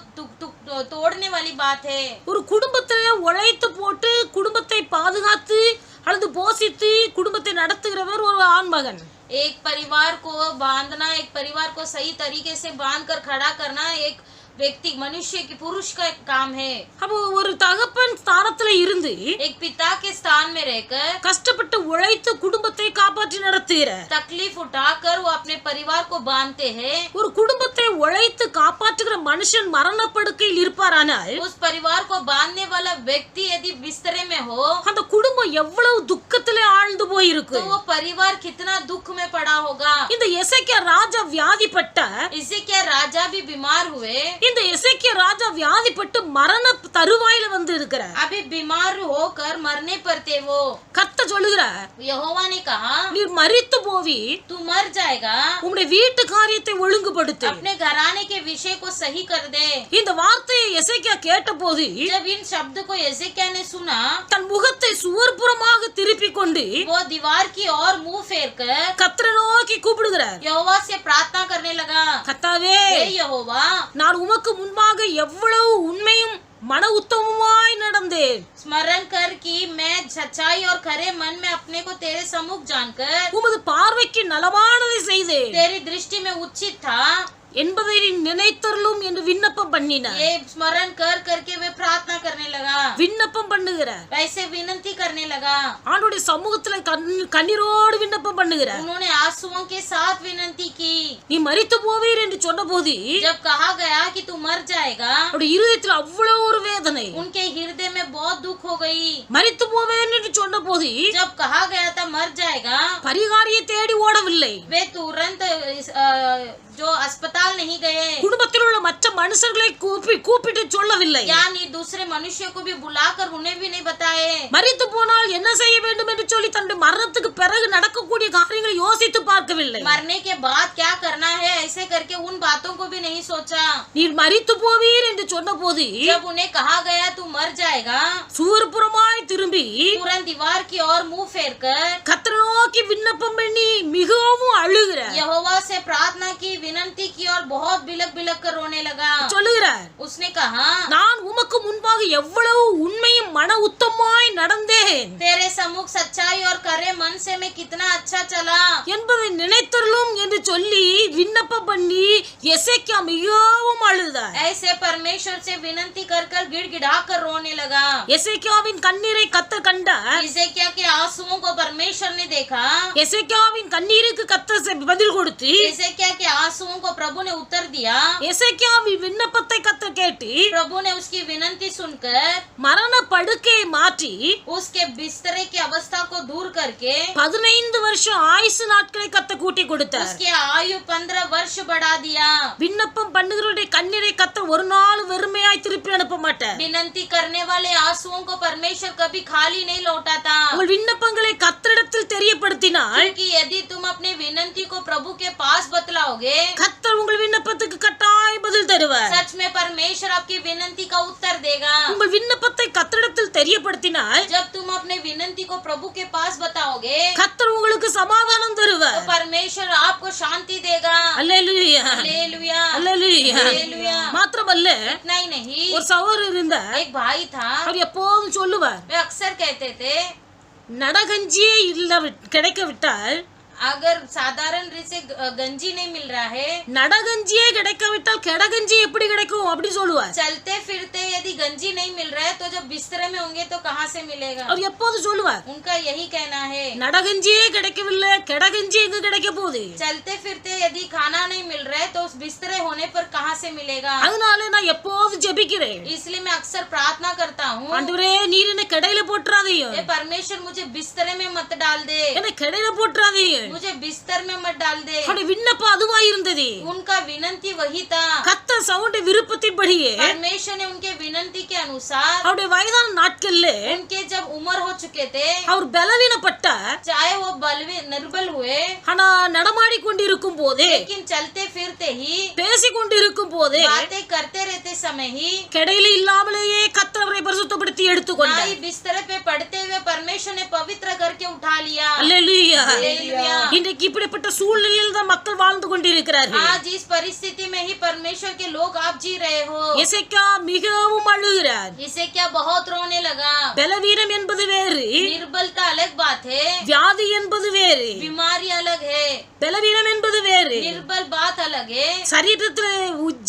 तोड़ने वाली बात है। ஒரு குடும்பத்திலே உழைத்து போட்டு குடும்பத்தை பாதுகாத்து அல்லது போஷித்து குடும்பத்தை நடத்துகிறவர் ஒரு ஆண்மகன். एक परिवार को बांधना, एक परिवार को सही तरीके से बांध कर खड़ा करना एक व्यक्ति मनुष्य की पुरुष का काम है। அப்போ ஒரு தகப்பன் ஸ்தானத்துல இருந்து एक पिता के स्थान में रहकर கஷ்டப்பட்டு உழைத்து குடும்பத்தை காப்பாற்றி நடத்துகிறார். तकलीफ उठाकर वो अपने परिवार को बांधते हैं। ஒரு குடும்பத்தை உழைத்து காப்பாற்றுகிற மனுஷன் மரணப்படுக்கையில் இருப்பாரானால் उस परिवार को बांधने वाला व्यक्ति यदि बिस्तरे में हो அந்த குடும்பம் எவ்வளவு துக்கத்திலே ஆழ்ந்து तो போயிருக்கு. वो परिवार कितना दुख में पड़ा होगा। இந்த எசேக்கியா ராஜா வியாதிப்பட்ட इससे क्या राजा भी बीमार हुए। இந்த எசேக்கியா ராஜா வியாதிப்பட்டு மரண தருவாயில வந்து இருக்கிறார். अभी बीमार होकर मरने पर थे वो। கர்த்தர் சொல்லுகிறார், यहोवा ने कहा நீர் மரித்து போவீர், तू मर जाएगा। உம்முடைய வீட்டு காரியத்தை ஒழுங்குபடுத்து. अपने घराने के विषय को सही कर दे। இந்த வார்த்தையை எசேக்கியா கேட்டபோது जब इन शब्द को एजेकिया ने सुना தன் முகத்தை சுவர்புறமாக திருப்பிக் கொண்டு वो दीवार की ओर मुंह फेर कर கர்த்தரை நோக்கி கூப்பிடுகிறார். यहोवा से प्रार्थना करने लगा। கர்த்தாவே, हे यहोवा, நான் உமக்கு முன்பாக எவ்வளவு உண்மையும் மன உத்தமமாய் நடந்தேன். स्मरण कर कि मैं सच्चाई और खरे मन में अपने को तेरे सम्मुख जानकर உமது பார்வைக்கு நலமானதை செய்தேன் तेरी दृष्टि में उचित था என்பதை நீ நினைத்தருளும் என்று விண்ணப்பம் பண்ணினார். ये स्मरण कर करके वे प्रार्थना करने लगा। விண்ணப்பம் பண்ணுகிறார். वैसे विनती करने लगा। ஆண்டவருடைய சமூகத்துல கண்ணீரோடு விண்ணப்பம் பண்ணுகிறார். उन्होंने आंसुओं के साथ विनती की। நீ மரித்து போவீர் என்று சொன்னபோது जब कहा गया कि तू मर जाएगा அவருடைய இருதயத்தில் அவ்வளவு ஒரு வேதனை. उनके हृदय में बहुत दुख हो गई। மரித்து போவேன் என்று சொன்னபோது जब कहा गया था मर जाएगा பரிகாரியை தேடி ஓடவில்லை. वे तुरंत जो अस्पताल नहीं गए, குடும்பத்தில் உள்ள மற்ற மனுஷர்களை கூப்பிட்டு சொல்லவில்லை. यानी दूसरे मनुष्य को भी बुलाकर उन्हें भी नहीं बताए. மரித்து போனால் என்ன செய்ய வேண்டும் என்று சொல்லி தன்னுடைய மரணத்துக்கு பிறகு நடக்கக்கூடிய காரியங்களை யோசித்து பார்க்கவில்லை. मरने के बाद क्या करना है ऐसे करके उन बातों को भी नहीं सोचा. நீர் மரித்து போவீர் என்று சொன்னபோது जब उन्हें कहा गया तू मर जाएगा, சுவர்புறமாய் திரும்பி तुरंत दीवार की ओर मुंह फेर कर கர்த்தரை நோக்கி விண்ணப்பம் பண்ணி மிகவும் அழுகிறார். यहोवा से प्रार्थना की, विनती की और बहुत बिलक बिलक कर रोने लगा. சொல்லுகிறார், उसने कहा நான் உமக்கு முன்பாக எவ்வளவு உண்மையும் மன உத்தமாய் நடந்தேன் तेरे सम्मुख सच्चाई और करे मन से मैं कितना अच्छा चला என்பதை நினைத்தருளும் என்று சொல்லி விண்ணப்பம் பண்ணி எசேக்கியா மிகவும் அழுதார். ऐसे परमेश्वर से विनती कर कर गिड़गिड़ा कर रोने लगा. எசேக்கியாவின் கண்ணீரை கர்த்தர் கண்டார். हिजकिय्याह के आंसुओं को परमेश्वर ने देखा. எசேக்கியாவின் கண்ணீருக்கு கர்த்தர் பதில் கொடுத்து हिजकिय्याह के आंसुओं को प्रभु ने उत्तर दिया. எசேக்கியாவின் விண்ணப்பத்தை கர்த்தர் கேட்டு प्रभु ने उसकी विनती सुनकर மரண படுக்கையை மாற்றி उसके बिस्तरे की अवस्था को दूर करके 15 வருஷம் ஆயுசு நாட்களை கர்த்தர் கூட்டி கொடுத்தார். उसके आयु 15 वर्ष बढ़ा दिया. விண்ணப்பம் பண்ணுகிறவருடைய கண்ணீரை கர்த்தர் ஒரு நாள் வெறுமையாய் திருப்பி அனுப்ப மாட்டார். विनती करने वाले आंसुओं को परमेश्वर कभी खाली नहीं लौटाता. உங்கள் விண்ணப்பங்களை கர்த்தரிடத்தில் தெரியப்படுத்தினால் क्योंकि यदि तुम अपने विनती को प्रभु के पास बतलाओगे, கர்த்தர் உங்கள் விண்ணப்பத்துக்கு கட்டாய பதில் தருவார். सच में परमेश्वर आपकी विनती का उत्तर देगा. உங்கள் விண்ணப்பத்தை கர்த்தரிடத்தில் தெரியப்படுத்தினால் जब तुम अपने विनती को प्रभु के पास बताओगे, கர்த்தர் உங்களுக்கு சமாதானம் तो தருவார். परमेश्वर आपको शांति देगा. அல்லேலூயா, हालेलुया, அல்லேலூயா. हालेलुया. மாத்திரமல்ல, इतना ही नहीं, ஒரு சகோதரர் இருந்தார். एक भाई था. அவர் எப்போதும் சொல்லுவார், वे अक्सर कहते थे நடகஞ்சியே இல்ல கிடைக்க விட்டால் अगर साधारण रीत से गंजी नहीं मिल रहा है, நடகஞ்சியே கிடைக்க விட்டால் கெடகஞ்சி எப்படி கிடைக்கும் அப்படி சொல்லுவார். चलते फिरते यदि गंजी नहीं मिल रहा है तो जब बिस्तर में होंगे तो कहाँ से मिलेगा. அவர் எப்போது சொல்லுவார், उनका यही कहना है. நடகஞ்சியே கிடைக்கவில்லை, கெடகஞ்சி எங்க கிடைக்க போகுது. चलते फिरते यदि खाना नहीं मिल रहा है तो उस बिस्तरे होने पर कहाँ से मिलेगा. அதனால நான் எப்போது ஜெபிக்கிறேன், इसलिए मैं अक्सर प्रार्थना करता हूँ, ஆண்டவரே நீர் என்ன கடையில போட்டுறாதீங்க, ये परमेश्वर मुझे बिस्तरे में मत डाल दे, என்ன கடையில போட்டுறாதீங்க. मुझे बिस्तर में मत डाल दे. அவருடைய விண்ணப்பம் அதுவா இருந்தது. उनका विनती वही था. கர்த்தர் சவுண்ட விருப்பத்தின்படியே परमेश्वर ने उनके विनती के अनुसार அவருடைய வயதான நாட்கள்ல उनके जब उम्र हो चुके थे, அவர் பலவீனப்பட்டார். चाहे वो निर्बल हुए, ஆனா நடமாடி கொண்டிருக்கும் போதே, लेकिन चलते फिरते ही, பேசி கொண்டிருக்கும் போதே, बातें करते रहते समय ही, கடையில இல்லாமலேயே கர்த்தர் அவரை பரிசுத்தப்படுத்தி ना எடுத்துக்கொண்டார். ही बिस्तर पे पड़ते हुए परमेश्वर ने पवित्र करके उठा लिया. அல்லேலூயா. हालेलुया. இன்றைக்கு இப்படிப்பட்ட சூழ்நிலையில் தான் மக்கள் வாழ்ந்து கொண்டிருக்கிறார்கள். आज इस परिस्थिति में ही परमेश्वर के लोग आप जी रहे हो. எசேக்கியா மிகவும் அழுகிறார். इसे क्या बहुत रोने लगा. பலவீனம் என்பது வேறு, निर्बलता अलग बात है, வியாதி என்பது வேறு. बीमारी अलग है, பலவீனம் என்பது வேறு. निर्बल बात अलग है. சரீரத்துல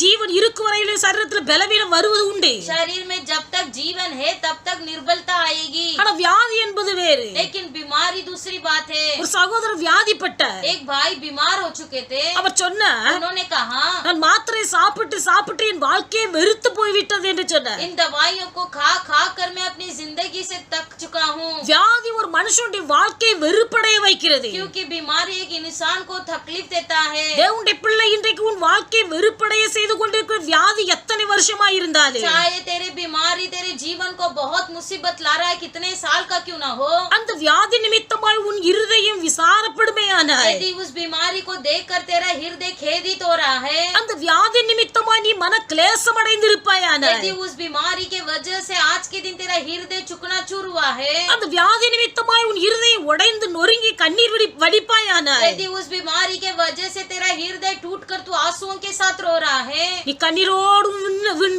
ஜீவன் இருக்கும் வரையிலே சரீரத்துல பலவீனம் வருவது உண்டு. शरीर में जब तक जीवन है तब तक निर्बलता आएगी, ஆனா வியாதி என்பது வேறு. लेकिन बीमारी दूसरी बात है. ஒரு சகோதரர் வியாதிப்பட்டார். एक भाई बीमार हो चुके थे. அவர் சொன்னார், उन्होंने कहा நான் மாத்திரை சாப்பிட்டு சாப்பிட்டு என் வாழ்க்கையை வெறுத்து போய்விட்டது என்று சொன்னார். इन दवाइयों को खा खा कर मैं अपनी जिंदगी से थक चुका हूँ. வியாதி ஒரு மனுஷனுடைய வாழ்க்கையை வெறுப்படைய வைக்கிறது. क्योंकि बीमारी एक इंसान को तकलीफ देता है. தேவனுடைய பிள்ளை, இன்றைக்கு உன் வாழ்க்கையை வெறுப்படைய செய்து கொண்டிருக்கிற வியாதி எத்தனை வருஷமா இருந்தாலும், चाहे तेरे बीमारी तेरे जीवन को बहुत मुसीबत ला रहा है, कितने साल का क्यों ना हो, அந்த வியாதி நிமித்தமாய் உன் இருதயம் விசாரப்படுமேயானால், यदि उस बीमारी को देखकर तेरा हृदय खेदित हो रहा है, அந்த வியாதி நிமித்தமாய் நீ மன கிளேசம் அடைந்திருப்பாயானால், यदि उस बीमारी के वजह से आज के दिन तेरा हृदय चुकनाचूर हुआ है, அந்த வியாதி நிமித்தமாய் உன் இருதயம் உடைந்து நொறுங்கி கண்ணீர் வடிப்பாயானால், यदि उस बीमारी के वजह से तेरा हृदय टूट कर तू आंसुओं के साथ रो रहा है, நீ கண்ணீரோடு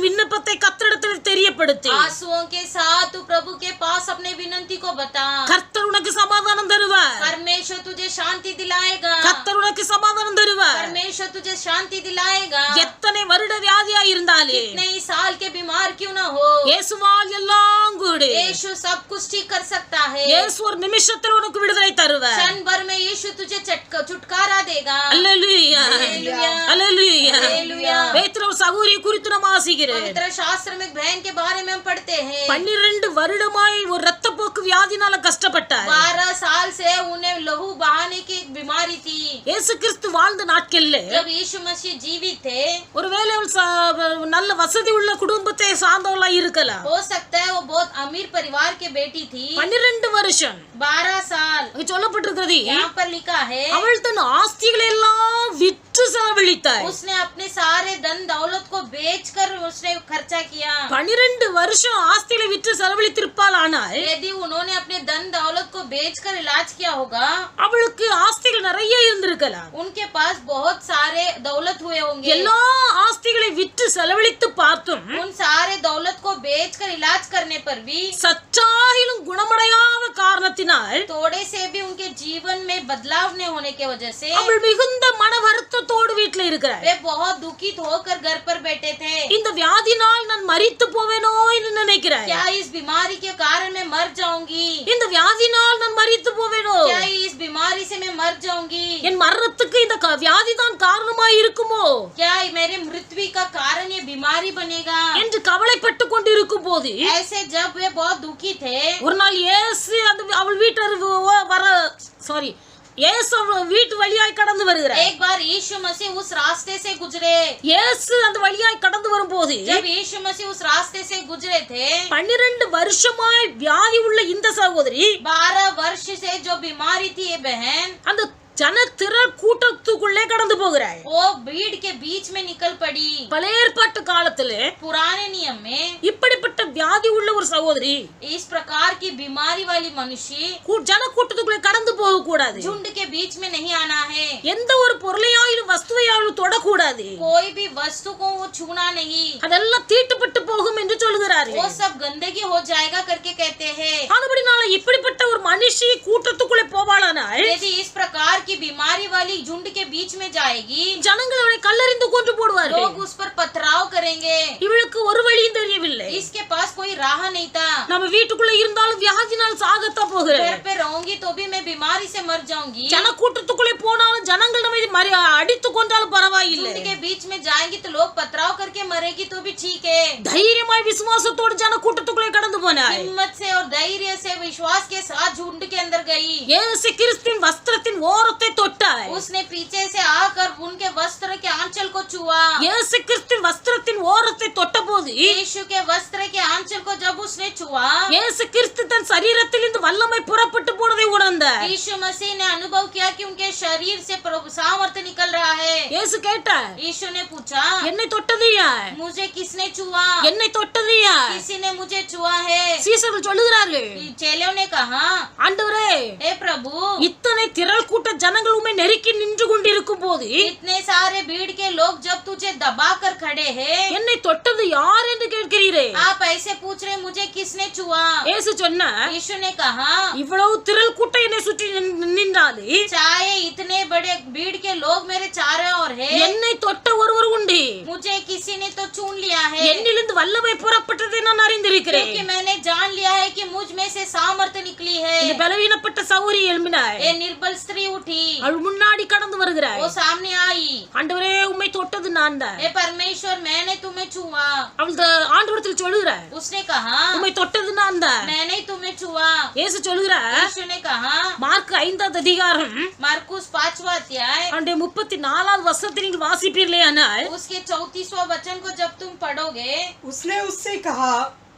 விண்ணப்பத்தை கர்த்தரிடத்தில் தெரியப்படுத்து. आंसुओं के साथ तू प्रभु के पास अपने विनती को बता. கர்த்தர் உனக்கு சமாதானம் தருவார். परमेश्वर तुझे शांति दिलाएगा. கர்த்தர் உனக்கு சமாதானம் தருவார். परमेश्वर तुझे शांति दिलाएगा. எத்தனை வருட வியாதியா இருந்தாலே, कितने साल के बीमार क्यों ना हो, இயேசுவால் எல்லாம் கூடு. यीशु सब कुछ ठीक कर सकता है. இயேசு ஒரு நிமிஷத்தில் உனக்கு விடுதலை தருவார். क्षण भर में यीशु तुझे छुटकारा देगा. அல்லேலூயா, हालेलुया. அல்லேலூயா. हालेलुया. பேதுரு ஒரு சகோதரியை குறித்து நாம் வாசிக்கிறோம். पवित्र शास्त्र में एक बहन के बारे में हम पढ़ते हैं. 12 வருடமாய் ஒரு இரத்தப்போக்கு வியாதினால கஷ்டப்பட்டார். 12 साल से उन्हें लहू बहाने की एक बीमारी थी. இயேசு கிறிஸ்து வாழ்ந்த நாட்கள்ல जब यीशु मसीह जीवित थे, ஒருவேளை அவள் நல்ல வசதி உள்ள குடும்பத்தை சார்ந்தவளா இருக்கலாம். हो सकता है वो बहुत अमीर परिवार के बेटी थी. 12 வருஷம் 12 साल அங்க சொல்லப்பட்டிருக்கிறது. यहाँ पर लिखा है, அவள் தன் ஆஸ்திகளை எல்லாம் விற்று செலவழித்தாள். उसने अपने सारे धन दौलत को बेचकर उसने खर्चा किया. 12 வருஷம் ஆஸ்திகளை விற்று செலவழித்திருப்பாள். ஆனால் यदि उन्होंने अपने धन दौलत को बेचकर इलाज किया होगा, அவளுக்கு ஆஸ்திகள் நிறைய இருந்திருக்கலாம். उनके पास बहुत सारे दौलत हुए होंगे. எல்லா ஆஸ்திகளை விற்று செலவழித்து பார்த்தும் उन सारे दौलत को बेचकर इलाज करने पर भी சற்றாகிலும் குணமடையாத காரணத்தினால் थोड़े से भी उनके जीवन में बदलाव नहीं होने के वजह से அவள் மிகுந்த மன வருத்தத்தோடு வீட்டில் இருக்கிறாள். वे बहुत दुखित होकर घर पर बैठे थे. இந்த வியாதினால் நான் மரித்து போவேனோ என்று நினைக்கிறாய். क्या इस बीमारी के कारण मैं मर जाऊंगी? இந்த வியாதினால் நான் மரித்து போவேனோ, क्या इस बीमारी से मैं मर जाऊंगी? என் மரணத்துக்கு இந்த வியாதி தான் காரணமாய் இருக்குமோ क्या मेरे मृत्यु का कारण ये बीमारी बनेगा? என்று கவலைப்பட்டு கொண்டிருக்கும் போது ऐसे जब वे बहुत दुखी थे, ஒரு நாள் இயேசு அவள் வீட்டர் இயேசு அவள் வீட்டு வழியாய் கடந்து வருகிறார். एक बार यीशु मसीह उस रास्ते से गुजरे. இயேசு அந்த வழியாய் கடந்து வரும்போது जब यीशु मसीह उस रास्ते से गुजरे थे, 12 வருஷமாய் வியாதி உள்ள இந்த சகோதரி 12 वर्ष से जो बीमारी थी ये बहन, அந்த ஜனத்திரள் கூட்டத்துக்குள்ளே கடந்து போகிறாள். वो भीड़ के बीच में निकल पड़ी. பழைய ஏற்பாட்டு காலத்திலே पुराने नियम में இப்படிப்பட்ட வியாதி உள்ள ஒரு சகோதரி इस प्रकार की बीमारी वाली मनुष्य ஜன கூட்டத்துக்குள்ளே கடந்து போக கூடாது. झुंड के बीच में नहीं आना है. எந்த ஒரு பொருளையாயிலும் வஸ்துவையாயிலும் தொடக்கூடாது. कोई भी वस्तु को वो छूना नहीं. அதெல்லாம் தீட்டுப்பட்டு போகும் என்று சொல்கிறாரு. वो सब गंदगी हो जाएगा करके कहते हैं. ஆனபடினால இப்படிப்பட்ட ஒரு மனுஷி கூட்டத்துக்குள்ளே போவாளானால் यदि इस प्रकार की बीमारी वाली झुंड के बीच में जाएगी, ஜனங்கள் அவளை கல்லெறிந்து கொன்று போடுவார்கள். लोग उस पर पथराव करेंगे. இவளுக்கு ஒரு வழியும் தெரியவில்லை. इसके पास कोई राह नहीं था. நம்ம வீட்டுக்குள்ள இருந்தாலும் வியாதினால் சாகத்தான் घर போகிறேன். पे रहूंगी तो भी मैं बीमारी से मर जाऊंगी. ஜன கூட்டத்துக்குள்ளே போனாலும் ஜனங்கள் நம்மை அடித்து கொண்டாலும் பரவாயில்லை. झुंड के बीच में जाएंगी तो लोग पथराव करके मरेगी तो भी ठीक है. தைரியமாய் விசுவாசத்தோடு ஜன கூட்டத்துக்குள்ளே கடந்து போனாய். हिम्मत से और धैर्य से विश्वास के साथ झुंड के अंदर गई. இயேசு கிறிஸ்துவின் வஸ்திரத்தின் ஓரத்தை தொட்டாய். उसने पीछे से आकर उनके वस्त्र के आंचल को छुआ. இயேசு கிறிஸ்துவின் வஸ்திரத்தின் ஓரத்தை தொட்டபோது यीशु के वस्त्र के आंचल को जब उसने छुआ, இயேசு கிறிஸ்து தன் சரீரத்திலிருந்து வல்லமை புறப்பட்டு போனதை உணர்ந்தார். यीशु मसीह ने अनुभव किया कि उनके शरीर से सामर्थ्य निकल रहा है. இயேசு கேட்டார், यीशु ने पूछा, என்னை தொட்டது யார்? मुझे किसने छुआ? என்னை தொட்டது யார்? किसी ने मुझे छुआ है. சீசர்கள் சொல்லுகிறார்கள், चेलों ने कहा, ஆண்டவரே, हे प्रभु, இத்தனை திரள் கூட்ட ஜனங்கள் உம்மை நெருக்கி நின்று கொண்டிருக்கும் போது इतने सारे भीड़ के लोग जब तुझे दबा कर खड़े हैं, என்னை தொட்டது யார் என்று கேட்கிறீரே? आप ऐसे पूछ रहे मुझे किसने छुआ? இயேசு சொன்னார், यीशु ने कहा, இவ்வளவு திரள் கூட்டம் என்னை சுற்றி நின்றாலே चाहे इतने बड़े भीड़ के लोग मेरे चारों ओर है, என்னை தொட்ட ஒருவர் உண்டு. मुझे किसी ने तो चुन लिया है. என்னிலிருந்து வல்லமை புறப்பட்டதை நான் அறிந்திருக்கிறேன். क्योंकि मैंने जान लिया है कि मुझ में से सामर्थ्य निकली है. இந்த பலவீனப்பட்ட சகோதரி எழும்பினாய். ये निर्बल स्त्री उठी, அவள் முன்னாடி கடந்து வருகிறாய். वो सामने आई. ஆண்டவரே, உம்மை தொட்டது நான் தான். हे परमेश्वर, मैंने तुम्हें छुआ. அவள் ஆண்டவரத்தில் சொல்லுகிறார், उसने कहा, உம்மை தொட்டது நான் தான். मैंने तुम्हें छुआ. இயேசு சொல்லுகிறார், यीशु ने कहा, மார்க் 5வது அதிகாரம் मार्कुस 5वां अध्याय அவருடைய 34வது வசனத்தை நீங்கள் வாசிப்பீர்களே ஆனால் उसके 34वां वचन को जब तुम पढ़ोगे, उसने उससे कहा,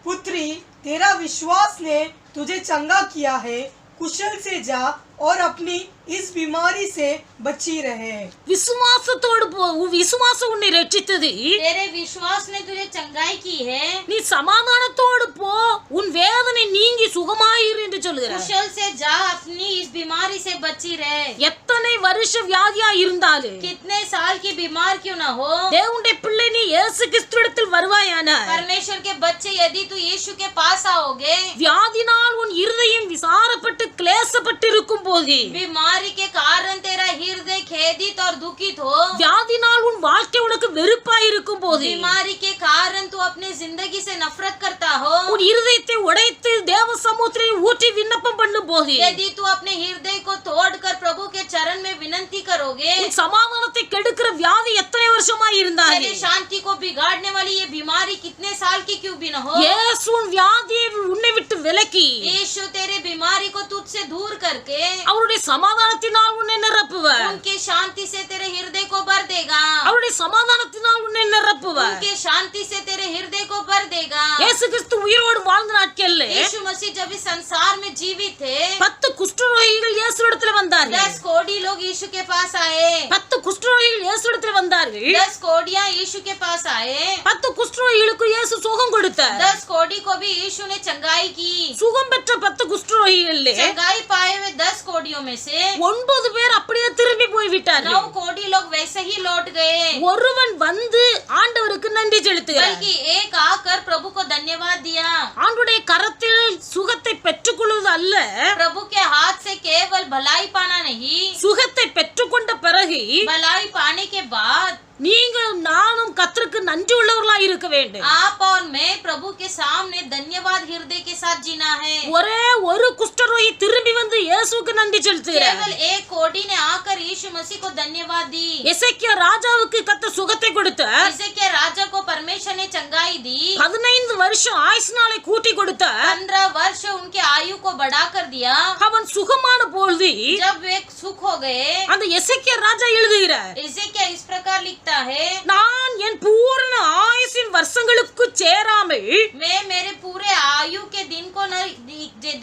पुत्री, तेरा विश्वास ने तुझे चंगा किया है, कुशल से जा और अपनी इस बीमारी से बची रहे. விசுவாசத்தோடு போ. விசுவாசம் உன்னை ரட்சித்தது. तेरे विश्वास ने तुझे चंगाई की है. நீ சமாதானத்தோடு போ, உன் வேதனை நீங்கி சுகமாயிரு என்று சொல்கிறார். कुशल से जा, अपनी इस बीमारी से बची रहे. எத்தனை வருஷ வியாதியா இருந்தாலும் कितने साल की बीमार क्यों ना हो, தேவனுடைய பிள்ளை நீ இயேசு கிறிஸ்துவிடத்தில் வருவாயானால் परमेश्वर के बच्चे यदि तू यीशु के पास आओगे, வியாதினால் உன் இருதயம் விசாரப்பட்டு கிளேசப்பட்டு இருக்கும் போது, बीमारी के कारण तेरा हृदय खेदित और दुखित हो, வியாதினால் உன் வாழ்க்கை உனக்கு வெறுப்பா இருக்கும் போது, बीमारी के कारण तू अपने जिंदगी से नफरत करता हो, உன் இருதயத்தை உடைத்து தேவ சமூகத்தில் ஊற்றி விண்ணப்பம் பண்ணும் போது, यदि तू अपने हृदय को तोड़कर प्रभु के चरण में विनती करोगे, உன் சமாதானத்தை கெடுக்கிற வியாதி எத்தனை வருஷமா இருந்தாலும் இருந்தார்கள். तेरे शांति को बिगाड़ने वाली ये बीमारी कितने साल की क्यों भी न हो, இயேசு உன் வியாதியை உன்னை விட்டு விலக்கி यीशु तेरे बीमारी को तुझसे दूर करके அவருடைய சமாதானத்தினால் உன்னை நிரப்புவர். उनके शांति से तेरे हृदय को भर देगा, அவருடைய சமாதானத்தினால் உன்னை நிரப்புவர். उनके शांति से तेरे हृदय को भर देगा। இயேசு கிறிஸ்து உயிரோடு வாழ்ந்த நாட்கள்ல यीशु मसीह जब इस संसार में जीवित थे, 10 குஷ்டரோகிகள் இயேசுவிடத்துல வந்தார்கள். 10 कोढ़ी लोग यीशु के पास आए, 10 குஷ்டரோகிகள் இயேசுவிடத்துல வந்தார்கள். 10 कोढ़ियां यीशु के पास आए, 10 குஷ்டரோகிகளுக்கு இயேசு சுகம் கொடுத்தார். 10 कोढ़ी को भी यीशु ने चंगाई की। சுகம் பெற்ற 10 குஷ்டரோகிகள்ல चंगाई पाए हुए 10 कोढ़ियों में से 9 பேர் அப்படியே திரும்பி போய் 9 விட்டார்கள். कोढ़ी लोग वैसे ही लौट गए, ஒருவன் வந்து ஆண்டவருக்கு நன்றி செலுத்துகிறார். बल्कि एक आकर प्रभु को धन्यवाद दिया। ஆண்டுடைய கரத்தில் சுகத்தை பெற்றுக்கொள்வது அல்ல, प्रभु के हाथ से केवल भलाई पाना नहीं, சுகத்தை பெற்றுக்கொண்ட பிறகு भलाई पाने के बाद நீங்களும் நானும் கர்த்தருக்கு நன்றி உள்ளவர்களாய் இருக்க வேண்டும். आप और मैं प्रभु के सामने धन्यवाद हृदय के साथ जीना है। ஒரே ஒரு குஷ்டரோகி திரும்பி வந்து இயேசுவுக்கு நன்றி செலுத்துகிறார். केवल एक कोढ़ी ने आकर यीशु मसीह को धन्यवाद दी। எசேக்கியா ராஜாவுக்கு கர்த்தர் சுகத்தை கொடுத்தார். इसे के राजा को परमेश्वर ने चंगाई दी। 15 வருஷம் ஆயுசு நாளை கூட்டி கொடுத்தார். 15 वर्ष उनके आयु को बढ़ा कर दिया। அவன் சுகமான பொழுது जब वे सुख हो गए, அந்த எசேக்கியா ராஜா எழுதுகிறார், इसे क्या इस प्रकार लिखता है, நான் என் பூரண ஆயுசின் வருஷங்களுக்கு சேராமல் मैं मेरे पूरे आयु के दिन को न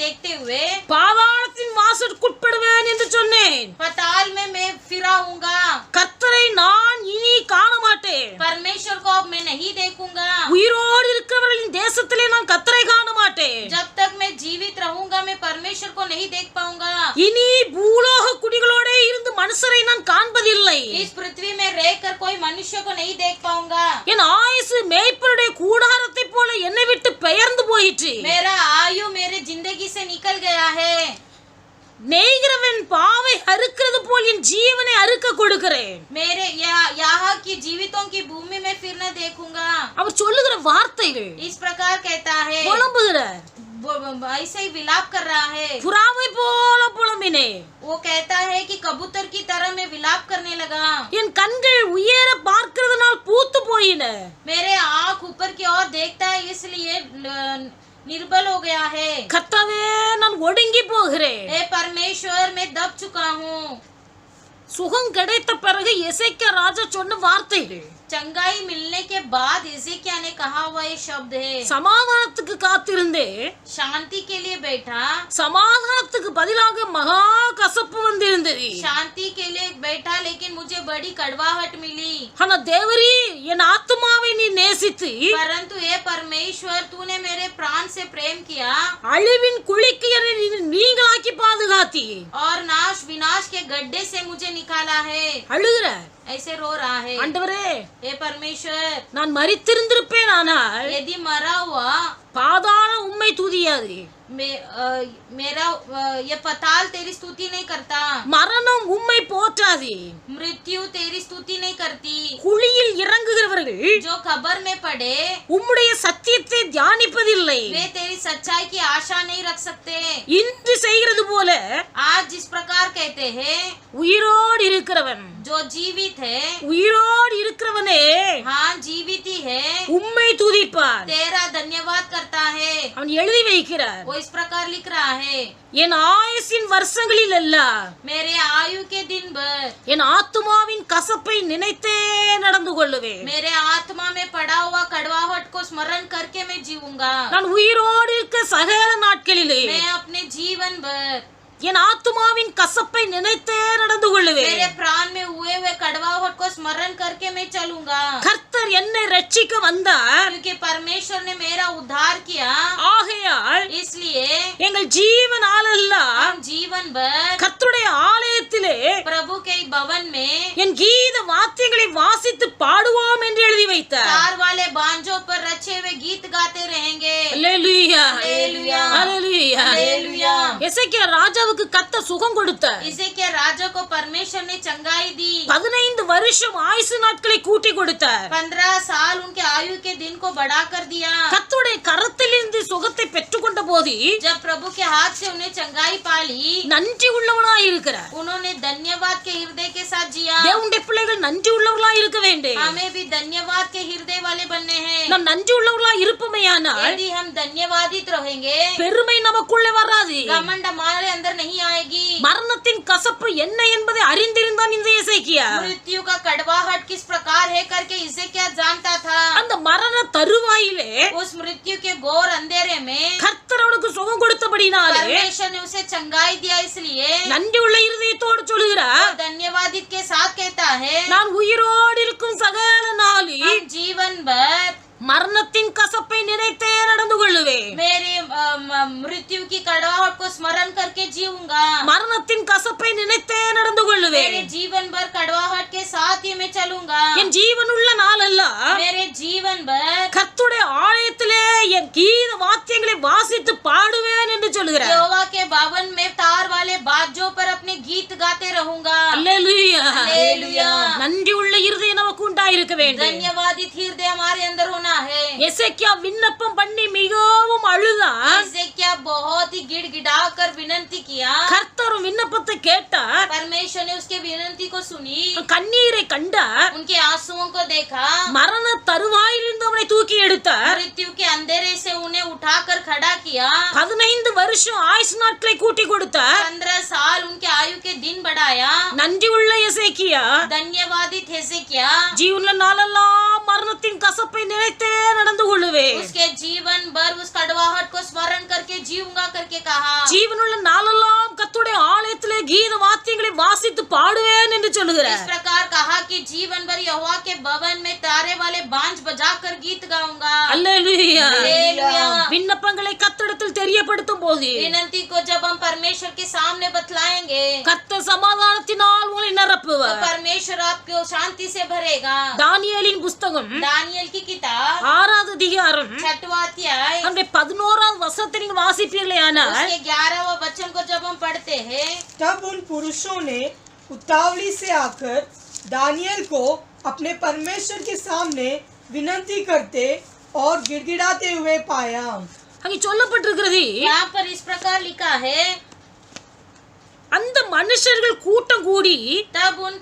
देखते हुए பாதாளத்தின் வாசலுக்குட்படுவேன் என்று சொன்னேன். पताल में मैं फिराऊंगा। கர்த்தரை நான் இனி காண மாட்டேன். परमेश्वर को अब मैं नहीं देखूंगा। உயிரோடு இருக்கிறவர்களின் தேசத்திலே நான் கர்த்தரை காண மாட்டேன். जब तक मैं जीवित रहूंगा मैं परमेश्वर को नहीं देख पाऊंगा। இனி பூலோக குடிகளோட இருந்து மனுஷரை நான் காண்பதில்லை. इस पृथ्वी में रहकर कोई मनुष्य को नहीं देख पाऊंगा। என் ஆயுசு மேய்ப்பருடைய கூடாரத்தை போல என்னை விட்டு பெயர்ந்து போயிற்று. मेरा आयु मेरे जिंदगी से निकल गया है। நெய்கிறவன் பாவை அறுக்கிறது போல் என் ஜீவனை அறுக்க கொடுக்கிறேன். मेरे यहाँ की जीवितों की भूमि में फिर न देखूंगा। அவர் சொல்லுகிற வார்த்தைகள் इस प्रकार कहता है, புலம்புகிறார். ऐसे ही विलाप कर रहा है। புறாவை போல புலம்பினே. वो कहता है कि कबूतर की तरह मैं विलाप करने लगा। என் கண்கள் உயர பார்க்கிறதுனால் பூத்து போயின. मेरे आँख ऊपर की ओर देखता है इसलिए निर्बल हो गया है। கர்த்தாவே நான் ஒடுங்கி போகிறேன். हे परमेश्वर मैं दब चुका हूँ। சுகம் கிடைத்த பிறகு எசேக்கியா ராஜா சொன்ன வார்த்தைகள், चंगाई मिलने के बाद हिजकिय्याह ने कहा हुआ ये शब्द है, சமாதானத்துக்கு காத்திருந்தே शांति के लिए बैठा, சமாதானத்துக்கு பதிலாக மகா கசப்பு வந்திருந்தது. शांति के लिए बैठा लेकिन मुझे बड़ी कड़वाहट मिली। ஆனா தேவரீ என் ஆத்துமாவை நீ நேசித்து परंतु हे परमेश्वर तूने मेरे प्राण से प्रेम किया அழிவின் குழிக்கு என்னை நீங்களாக்கி பாதுகாத்தி. और नाश विनाश के गड्ढे से मुझे निकाला है। அழுகிற ऐसे रो रहा है। ஆண்டவரே हे परमेश्वर நான் மரித்திருந்திருப்பேன், ஆனால் यदि मरा हुआ பாதாளம் உம்மை துதியாது. मेरा ये पताल तेरी स्तुति नहीं करता, மரணம் உம்மை போற்றாது. मृत्यु तेरी स्तुति नहीं करती। குழியில் இறங்குகிறவர்கள் जो खबर में पड़े உம்முடைய சத்தியத்தை தியானிப்பதில்லை. वे तेरी सच्चाई की आशा नहीं रख सकते। இன்று செய்கிறது போல आज जिस प्रकार कहते हैं, உயிரோடு இருக்கிறவன், जो जीवित है, உயிரோடு இருக்கிறவனே हाँ जीवित ही है, உம்மை துதிப்பான். तेरा धन्यवाद करता है। அவன் எழுதி வைக்கிறார், वो इस प्रकार लिख रहा है, என் ஆயுசின் வருஷங்களில் அல்ல, मेरे आयु के दिन भर என் ஆத்துமாவின் கசப்பை நினைத்தே நடந்து கொள்ளுவேன். मेरे आत्मा में पड़ा हुआ कड़वाहट को स्मरण करके मैं जीऊंगा। நான் உயிரோடு இருக்க சகல நாட்களிலே मैं अपने जीवन भर என் ஆத்துமாவின் கசப்பை நினைத்தே நடந்து கொள்ளுவேன். मेरे प्राण में हुए हुए कड़वाहट को स्मरण करके मैं चलूंगा। கர்த்தர் என்னை ரட்சிக்க வந்தார், क्योंकि परमेश्वर ने मेरा उद्धार किया, ஆகையால் इसलिए எங்கள் ஜீவனாலெல்லாம் हम जीवन भर கர்த்தருடைய ஆலயத்திலே प्रभु के भवन में என் கீத வாத்தியங்களை வாசித்து பாடுவோம் என்று எழுதி எழுதி வைத்தார். तार वाले बांजों पर रचे हुए गीत गाते रहेंगे। அல்லேலூயா हालेलुया அல்லேலூயா. हालेलुया। எசேக்கியா ராஜாவுக்கு கர்த்தர் சுகம் கொடுத்தார். इज़ेकिया राजा को परमेश्वर ने चंगाई दी। 15 வருஷம் ஆயுசு நாட்களை கூட்டி கொடுத்தார். 15 साल उनके आयु के दिन को बढ़ा कर दिया। கர்த்தருடைய கரத்திலிருந்து சுகத்தை பெற்றுக்கொண்ட போது जब प्रभु के हाथ से उन्हें चंगाई पाली, நன்றி உள்ளவனாய் இருக்கிறார். उन्होंने धन्यवाद के हृदय के साथ जिया। தேவனுடைய பிள்ளைகள் நன்றி உள்ளவர்களாய் இருக்க வேண்டும். हमें भी धन्यवाद के हृदय वाले बनने हैं। நாம் நன்றி உள்ளவர்களாய் இருப்போமேயானால் यदि हम धन्यवादित रहेंगे, பெருமை நமக்குள்ளே வராது. घमंड हमारे अंदर नहीं आएगी। மரணத்தின் கசப்பு என்ன என்பதை அறிந்திருந்தான் இந்த எசேக்கியா. मृत्यु का कड़वाहट किस प्रकार है करके इज़ेकिया जानता था। அந்த மரண தருவாயிலே उस मृत्यु के घोर अंधेरे में கர்த்தர் அவனுக்கு சுகம் கொடுத்தபடினாலே परमेश्वर ने उसे चंगाई दिया। इसलिए நன்றி உள்ள இருதயத்தோடு சொல்கிறார், वो धन्यवादित के साथ कहता है, நான் உயிரோடு இருக்கும் சகல நாளில் हम जीवन भर மரணத்தின் கசப்பை நினைத்தே நடந்து கொள்ளுவேன். मेरे मृत्यु की कड़वाहट को स्मरण करके जीऊंगा। மரணத்தின் கசப்பை நினைத்தே நடந்து கொள்ளுவேன். मेरे जीवन भर कड़वाहट के साथ ही मैं चलूंगा। என் ஜீவனுள்ள நாளெல்லாம் मेरे जीवन भर கர்த்தருடைய ஆலயத்திலே என் கீத வாத்தியங்களை வாசித்து பாடுவேன் என்று சொல்கிறார். यहोवा के भवन में तार वाले बाजों पर अपने गीत गाते रहूंगा। அல்லேலூயா. हालेलुया। நன்றி உள்ள இருதயம் நமக்கு உண்டாயிருக்க வேண்டும். धन्यवादित हृदय हमारे अंदर होना है। எசேக்கியா விண்ணப்பம் பண்ணி மிகவும் அழுதான். इज़ेकिया बहुत ही गिड़गिड़ा कर विनती किया। கர்த்தர் விண்ணப்பத்தை கேட்டார். परमेश्वर ने उसके विनती को सुनी, கண்ணீரை கண்டார். उनके आंसुओं को देखा। மரண தருவாயிலிருந்து அவனை தூக்கி எடுத்தார். मृत्यु के अंधेरे से उन्हें उठाकर खड़ा किया। 15 வருஷம் ஆயுசு நாட்களை கூட்டி கொடுத்தார். 15 साल उनके आयु के दिन बढ़ाया। நன்றி உள்ள எசேக்கியா धन्यवादित इज़ेकिया ஜீவனுள்ள நாளெல்லாம் மரணத்தின் கசப்பை நினைத்தே நடந்து கொள்ளுவேன். उसके जीवन भर उस कड़वाहट को स्मरण करके जीऊंगा करके कहा। ஜீவனுள்ள நாளெல்லாம் கர்த்தருடைய ஆலயத்திலே கீத வாத்தியங்களை வாசித்து பாடுவேன் என்று इस சொல்லுகிறார். प्रकार कहा कि जीवन भर यहोवा के भवन में तारे वाले बांज बजाकर गीत गाऊंगा। அல்லேலூயா. हालेलुया। விண்ணப்பங்களை கர்த்தரிடத்தில் தெரியப்படுத்தும் போது विनती को जब हम परमेश्वर के सामने बतलाएंगे, கர்த்தர் சமாதானத்தினால் உங்களை तो நிரப்புவார். परमेश्वर आपको शांति से भरेगा। தானியேலின் புஸ்தகம் दानियल की किताब 6வது அதிகாரம் 6वां अध्याय அந்த 11வது வசனத்தை நீங்க வாசிப்பீர்களேயானால் उसके 11वां वचन को जब हम पढ़ते हैं, तब उन पुरुषों ने उतावली से आकर दानियल को अपने परमेश्वर के सामने विनती करते और गिड़गिड़ाते हुए पाया। அங்கே சொல்லப்பட்டிருக்கிறது, यहाँ पर इस प्रकार लिखा है, அந்த மனுஷர்கள் கூட்டம் கூடி तब उन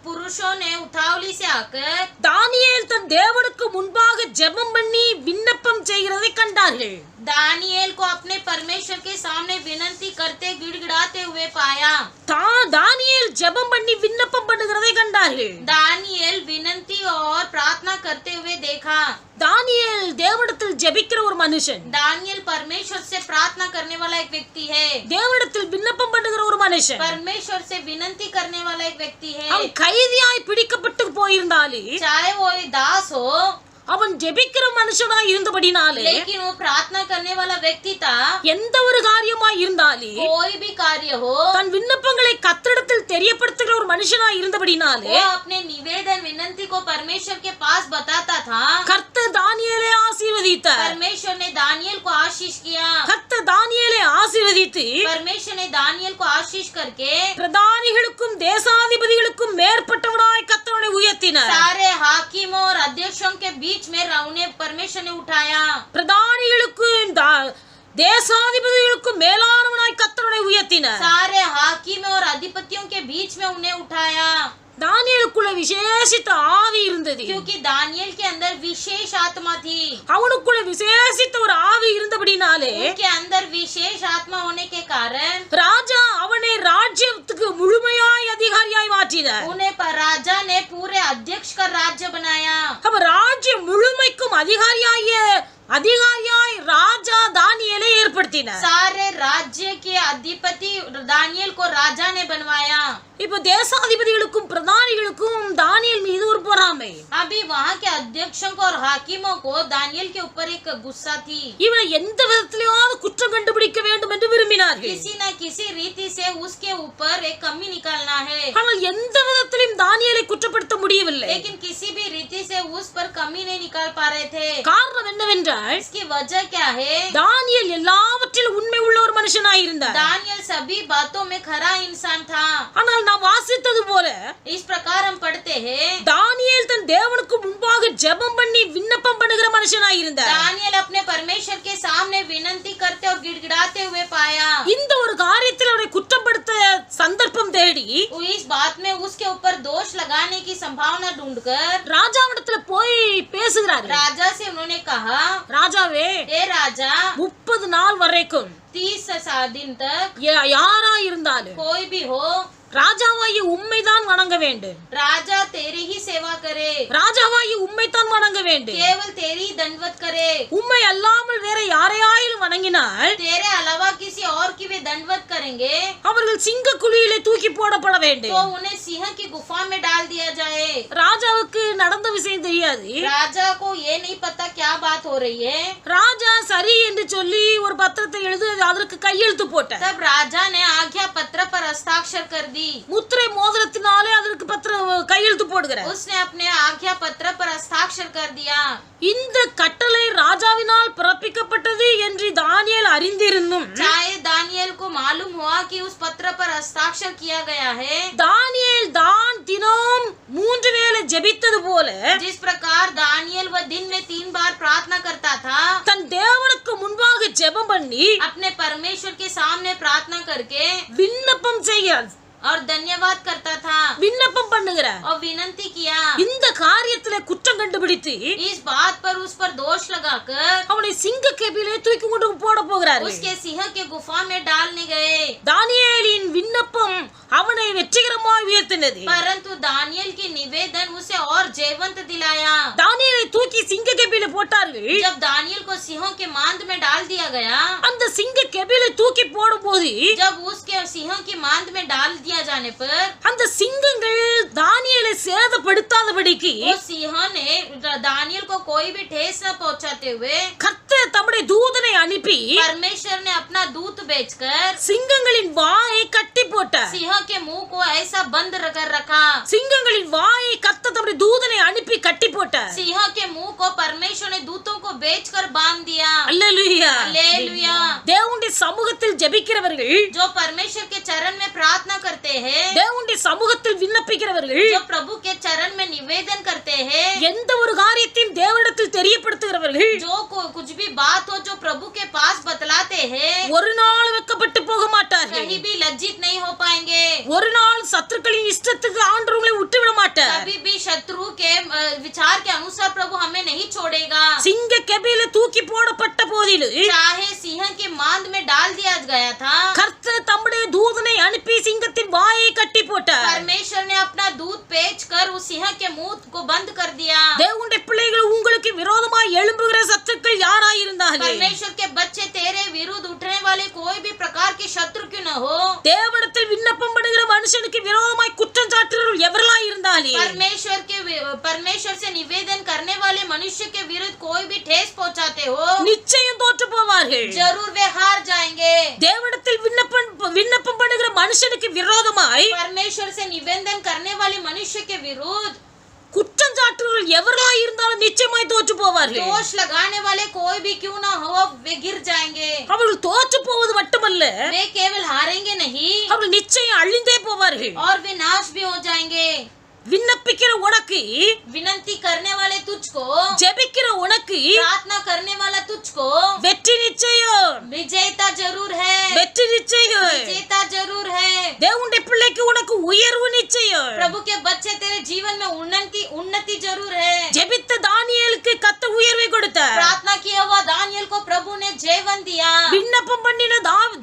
पुरुषों ने उतावली से आकर தானியேல் தன் தேவனுக்கு முன்பாக ஜெபம் பண்ணி விண்ணப்பம் செய்கிறதை கண்டார்கள். दानियल को अपने परमेश्वर के सामने विनती करते गिड़गिड़ाते हुए पाया। தானியேல் ஜெபம் பண்ணி விண்ணப்பம் பண்ணுகிறதை கண்டார்கள். दानियल विनती और प्रार्थना करते हुए देखा। தானியேல் தேவனிடத்தில் ஜெபிக்கிற ஒரு மனுஷன். दानियल परमेश्वर से प्रार्थना करने वाला एक व्यक्ति है। தேவனிடத்தில் விண்ணப்பம் பண்ணுகிற ஒரு மனுஷன். परमेश्वर से विनती करने वाला एक व्यक्ति है। அவன் கைதியாய் பிடிக்கப்பட்டு போயிருந்தாலே चाहे वो एक दास हो, அவன் ஜெபிக்கிற மனுஷனாய் இருந்தபடினாலே लेकिन वो प्रार्थना करने वाला व्यक्ति था। எந்த ஒரு காரியமாய் இருந்தாலே कोई भी कार्य हो, தன் விண்ணப்பங்களை கர்த்தரிடத்தில் தெரியப்படுத்துகிற ஒரு மனுஷனாய் இருந்தபடினாலே वो अपने निवेदन विनती को परमेश्वर के पास बताता था। கர்த்தர் தானியேலை ஆசீர்வதித்தார். परमेश्वर ने दानियल को आशीष किया। கர்த்தர் தானியேலை ஆசீர்வதித்து परमेश्वर ने दानियल को आशीष करके பிரதானிகளுக்கும் தேசாதிபதிகளுக்கும் மேற்பட்டவனாய் கர்த்தரை உயர்த்தினார். सारे हाकिमों और अध्यक्षों के बीच में उन्हें परमेश्वर ने उठाया। பிரதானிகளுக்கும் தேசாதிபதிகளுக்கும் மேலானவனாய் கர்த்தரை உயர்த்தினார். सारे हाकिमों और अधिपतियों के बीच में उन्हें उठाया। தானியேலுக்குள்ள விசேஷித்த ஆவி இருந்தது. क्योंकि दानियल के अंदर विशेष आत्मा थी। அவனுக்குள்ள விசேஷித்த ஒரு ஆவி இருந்தபடினாலே उनके अंदर विशेष आत्मा होने के कारण ராஜா அவனை ராஜ்யத்துக்கு முழுமையாய் அதிகாரியாய் மாற்றினார். उन्हें राजा ने पूरे अध्यक्ष का राज्य बनाया। அப்ப ராஜ்யம் முழுமைக்கும் அதிகாரியாகிய அதிகாரியாய் ராஜா தானியேலை ஏற்படுத்தினார். सारे राज्य के अधिपति दानियल को राजा ने बनवाया. இப்ப தேசாதிபதிகளுக்கும் பிரதானிகளுக்கும் தானியேல் மீது ஒரு பொறாமை. अभी वहाँ के अध्यक्षों को और हाकिमों को दानियल के ऊपर एक गुस्सा थी. இவனை எந்த விதத்திலேயாவது குற்றம் கண்டுபிடிக்க வேண்டும் என்று விரும்பினார்கள். किसी न किसी रीति से उसके ऊपर एक कमी निकालना है. ஆனால் எந்த விதத்திலும் தானியேலை குற்றப்படுத்த முடியவில்லை. लेकिन किसी भी रीति से उस पर कमी नहीं निकाल पा रहे थे. காரணம் என்னவென்றால் इसकी वजह क्या है? தானியேல் எல்லாவற்றிலும் உண்மை உள்ள ஒரு மனுஷனாய் இருந்தார். दानियल सभी बातों में खरा इंसान था. ஆனால் நாம் வாசித்தது போல इस प्रकार हम पढ़ते हैं, தானியேல் தன் தேவனுக்கு முன்பாக ஜெபம் பண்ணி விண்ணப்பம் பண்ணுகிற மனுஷனாய் இருந்தார். दानियल अपने परमेश्वर के सामने विनती करते और गिड़गिड़ाते हुए पाया. இந்த ஒரு காரியத்தில் அவரை குற்றப்படுத்த சந்தர்ப்பம் தேடி वो इस बात में उसके ऊपर दोष लगाने की संभावना ढूंढकर ராஜாவிடத்துல போய் பேசுகிறார். राजा से उन्होंने कहा, ராஜாவே, हे राजा, 30 நாள் வரைக்கும் 30 दिन तक யாரா இருந்தாலும் कोई भी हो, ராஜாவாகிய உம்மைதான் வணங்க வேண்டும். राजा तेरी ही सेवा करे, ராஜாவாகிய உம்மைத்தான் வணங்க வேண்டும். केवल तेरी ही दंडवत करे. உம்மை அல்லாமல் வேற யாரையாயிலும் வணங்கினால் तेरे अलावा किसी और की वे दंडवत करेंगे அவர்கள் சிங்க குழியிலே தூக்கி போடப்பட வேண்டும். तो उन्हें सिंह की गुफा में डाल दिया जाए. ராஜாவுக்கு நடந்த விஷயம் தெரியாது. राजा को ये नहीं पता क्या बात हो रही है. ராஜா சரி என்று சொல்லி ஒரு பத்திரத்தை எழுதி அதற்கு கையெழுத்து போட்டார். तब राजा ने आज्ञा पत्र पर हस्ताक्षर कर दी. முத்திரை மோதிரத்தினாலே அதற்கு கையெழுத்து போடுகிறார். उसने अपने आज्ञा पत्र पर हस्ताक्षर कर दिया. இந்த கட்டளை ராஜாவினால் பிறப்பிக்கப்பட்டது என்று தானியேல் அறிந்திருந்தும் चाहे दानियल को मालूम हुआ कि उस पत्र पर हस्ताक्षर किया गया है, தானியேல் தான் தினம் 3 வேளை ஜெபித்தது போல जिस प्रकार दानियल वह दिन में 3 बार प्रार्थना करता था, தன் தேவனுக்கு முன்பாக ஜெபம் பண்ணி अपने परमेश्वर के सामने प्रार्थना करके விண்ணப்பம் செய்கிறார். और धन्यवाद करता था விண்ணப்பம் பண்ணுகிறார். और विनती किया. இந்த காரியத்திலே குற்றம் கண்டுபிடித்து इस बात पर उस पर दोष लगाकर அவனை சிங்க கேபிலே தூக்கி கொண்டு போட போகிறார். उसके सिंह के गुफा में डालने गए. தானியேலின் விண்ணப்பம் அவனை வெற்றிகரமாய் உயர்த்தினது. परंतु दानियल की निवेदन उसे और जयवंत दिलाया. தானியேலை தூக்கி சிங்க கேபிலே போட்டார்கள். जब दानियल को सिंहों के मांद में डाल दिया गया, அந்த சிங்க கேபிலை தூக்கி போடும்போது जब उसके सिंहों की मांद में डाल दिया जाने पर அந்த சிங்கங்கள் தானியேலை சேதப்படுத்தாதபடிக்கு वो सिंहों ने दानियल को कोई भी ठेस न पहुंचाते हुए கர்த்தர் தம்முடைய தூதனை அனுப்பி परमेश्वर ने अपना दूत भेजकर சிங்கங்களின் வாயை கட்டி போட்டார். सिंह के मुंह को ऐसा बंद कर रखा. சிங்கங்களின் வாயை கர்த்தர் தம்முடைய தூதனை அனுப்பி கட்டி போட்டார். सिंह के मुंह को परमेश्वर ने दूतों को बेचकर बांध दिया. அல்லேலூயா. हालेलुया. தேவனுடைய சமூகத்தில் ஜெபிக்கிறவர்கள், जो परमेश्वर के चरण में प्रार्थना करते हैं, தேவனுடைய சமூகத்தில் விண்ணப்பிக்கிறவர்கள், जो प्रभु के चरण में निवेदन करते हैं, எந்த ஒரு காரியத்தையும் தேவனிடத்தில் தெரியப்படுத்துகிறவர்கள் जो कुछ भी बात हो जो प्रभु के पास बतलाते हैं, ஒரு நாள் வெட்கப்பட்டு போக மாட்டார்கள். कहीं भी लज्जित नहीं हो पाएंगे. ஒரு நாள் சத்துருக்களின் இஷ்டத்துக்கு ஆண்டவர்களை விட்டுவிட மாட்டார். कभी भी शत्रु के विचार के अनुसार प्रभु हमें नहीं छोड़ेगा. சிங்க கெபில தூக்கி போடப்பட்ட போதிலும் चाहे सिंह के मांद में डाल दिया गया था, கர்த்தர் தம்முடைய தூதனை அனுப்பி சிங்கத்தின் வாயை கட்டி போட்டார். परमेश्वर ने अपना दूध पेच कर उस सिंह के मुंह को बंद कर दिया. தேவனுடைய பிள்ளைகள் உங்களுக்கு விரோதமாய் எழும்புகிற சத்துருக்கள் யாராய் இருந்தாலும் परमेश्वर के बच्चे तेरे विरुद्ध उठने वाले कोई भी प्रकार के शत्रु क्यों न हो, தேவனிடத்தில் விண்ணப்பம் பண்ணுகிற மனுஷனுக்கு விரோதமாய் குற்றம் சாட்டுகிறவர்கள் எவர்களாய் இருந்தாலும் परमेश्वर से निवेदन करने वाले मनुष्य के विरुद्ध कोई भी ठेस पहुंचाते हो, நிச்சயம் தோற்று போவார்கள். जरूर वे हार जाएंगे. தேவனிடத்தில் விண்ணப்பம் பண்ணுகிற மனுஷனுக்கு விரோதமாய் परमेश्वर से निवेदन करने वाले मनुष्य के विरुद्ध குற்றம் சாட்டுகிறவர்கள் எவர்களாய் இருந்தாலும் நிச்சயமாய் தோற்று போவார்கள். दोष लगाने वाले कोई भी क्यों ना हो, वे गिर जाएंगे. அவர்கள் தோற்று போவது மட்டுமல்ல, वे केवल हारेंगे नहीं அவர்கள் நிச்சயம் அழிந்தே போவார்கள். और वे नाश भी हो जाएंगे. விண்ணப்பிக்கிற உனக்கு, विनती करने वाले तुझको, ஜெபிக்கிற உனக்கு प्रार्थना करने वाला तुझको வெற்றி நிச்சயம், विजेता जरूर है. வெற்றி நிச்சயம். विजेता जरूर है. தேவனுடைய பிள்ளைக்கு உனக்கு உயர்வு நிச்சயம். प्रभु के बच्चे तेरे जीवन में उन्नति जरूर है. ஜெபித்த தானியேலுக்கு கர்த்தர் உயர்வை கொடுத்தார். प्रार्थना किया हुआ दानियल को प्रभु ने जीवन दिया. விண்ணப்பம் பண்ணின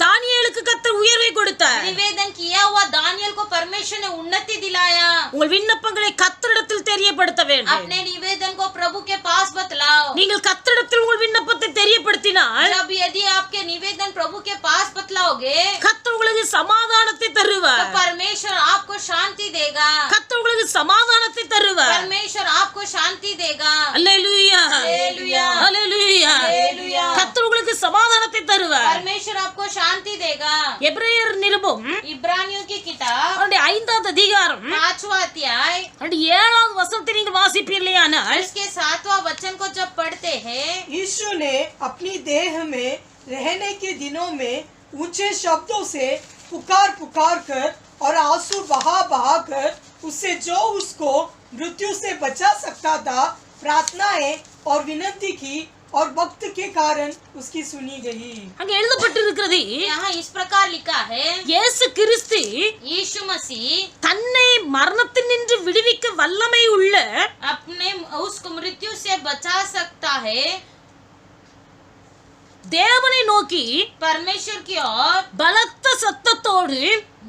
தானியேலுக்கு கர்த்தர் உயர்வை கொடுத்தார். निवेदन किया हुआ दानियल को परमेश्वर ने उन्नति दिलाया. உங்கள் விண்ணப்பங்களை கர்த்தரிடத்தில் தெரியப்படுத்த வேண்டும். अपने निवेदन को प्रभु के पास बतलाओ। நீங்கள் கர்த்தரிடத்தில் உங்கள் விண்ணப்பத்தை தெரியப்படுத்தினால் जब यदि आपके निवेदन प्रभु के पास बतलाओगे கர்த்தர் உங்களுக்கு சமாதானத்தை तो தருவார். परमेश्वर आपको शांति देगा। கர்த்தர் உங்களுக்கு சமாதானத்தை தருவார். परमेश्वर आपको शांति देगा। அல்லேலூயா हालेलुया அல்லேலூயா. हालेलुया। கர்த்தர் உங்களுக்கு சமாதானத்தை தருவார். परमेश्वर आपको शांति देगा। எபிரேயர் நிருபம் इब्रानियों की किताब அவருடைய 5வது அதிகாரம் 5वां अध्याय அவருடைய 7வது வசனத்தை நீங்கள் வாசிப்பீர்களேயானால் उसके 7वां वचन को जब पढ़ते हैं, यीशु ने अपनी देह में रहने के दिनों में ऊंचे शब्दों से पुकार पुकार कर और आंसू बहा बहा कर उससे जो उसको मृत्यु से बचा सकता था प्रार्थनाएं और विनती की और वक्त के कारण उसकी सुनी गई। அங்க எழுதப்பட்டிருக்கிறது, यहाँ इस प्रकार लिखा है, இயேசு கிறிஸ்து यीशु मसीह தன்னை மரணத்தினின்று விடுவிக்க வல்லமை உள்ள अपने उसको मृत्यु से बचा सकता है। தேவனை நோக்கி परमेश्वर की ओर பலத்த சத்தத்தோடு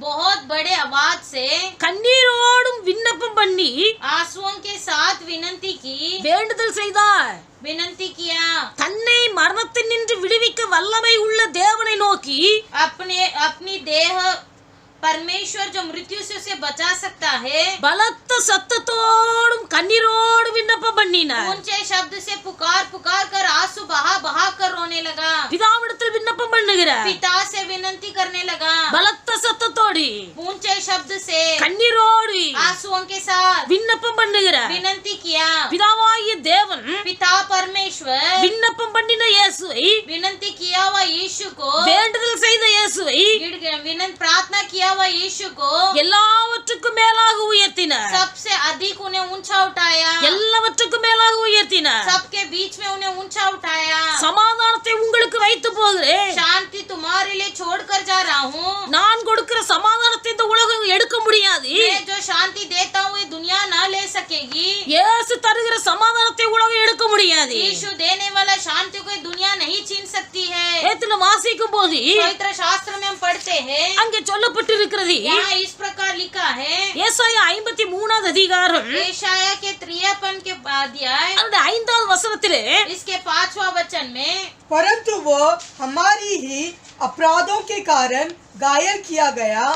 बहुत बड़े आवाज से கண்ணீரோடும் விண்ணப்பம் பண்ணி आंसुओं के साथ विनती की, வேண்டுதல் செய்தார். विनती किया। தன்னை மரணத்தினின்று விடுவிக்க வல்லமை உள்ள தேவனை நோக்கி अपनी देह परमेश्वर जो मृत्यु से उसे बचा सकता है பலத்த சத்தத்தோடும் கண்ணீரோடும் விண்ணப்பம் பண்ணினார். ऊंचे शब्द से पुकार पुकार कर आंसू बहा बहा कर रोने लगा। பிதாவிடத்தில் விண்ணப்பம் பண்ணுகிறார். पिता से विनती करने लगा, பலத்த சத்தத்தோடு ऊंचे शब्द से கண்ணீரோடு आंसुओं के साथ விண்ணப்பம் பண்ணுகிறார். विनती किया। பிதாவாகிய தேவன் पिता परमेश्वर விண்ணப்பம் பண்ணின இயேசுவை, विनती किया हुआ यीशु को, வேண்டுதல் செய்த இயேசுவை प्रार्थना किया हुआ यीशु को எல்லாவற்றுக்கும் மேலாக உயர்த்தினார். सबसे अधिक उन्हें ऊंचा उठाया, எல்லாவற்றுக்கும் மேலாக உயர்த்தினார். सबके बीच में उन्हें ऊंचा उठाया। சமாதானத்தை உங்களுக்கு வைத்து போகிறேன், शांति तुम्हारे लिए छोड़ कर जा रहा हूँ। நான் கொடுக்கிற சமாதானத்தை இந்த உலகம் எடுக்க முடியாது. मैं जो शांति देता हूँ ये दुनिया ना ले सकेगी। இயேசு தருகிற சமாதானத்தை உலகம் எடுக்க முடியாது. यीशु देने वाला शांति को ये दुनिया नहीं छीन सकती है। ஏத்துல வாசிக்கும் போது पवित्र शास्त्र में हम पढ़ते हैं, அங்கே சொல்லப்பட்டிருக்கிறது, यहाँ इस प्रकार लिखा है, ஏசாயா 53வது அதிகாரம் यशायाह के 53 के अध्याय அதனுடைய 5வது வசனத்திலே इसके 5वां वचन में, परंतु वो हमारी ही अपराधों के कारण घायल किया गया,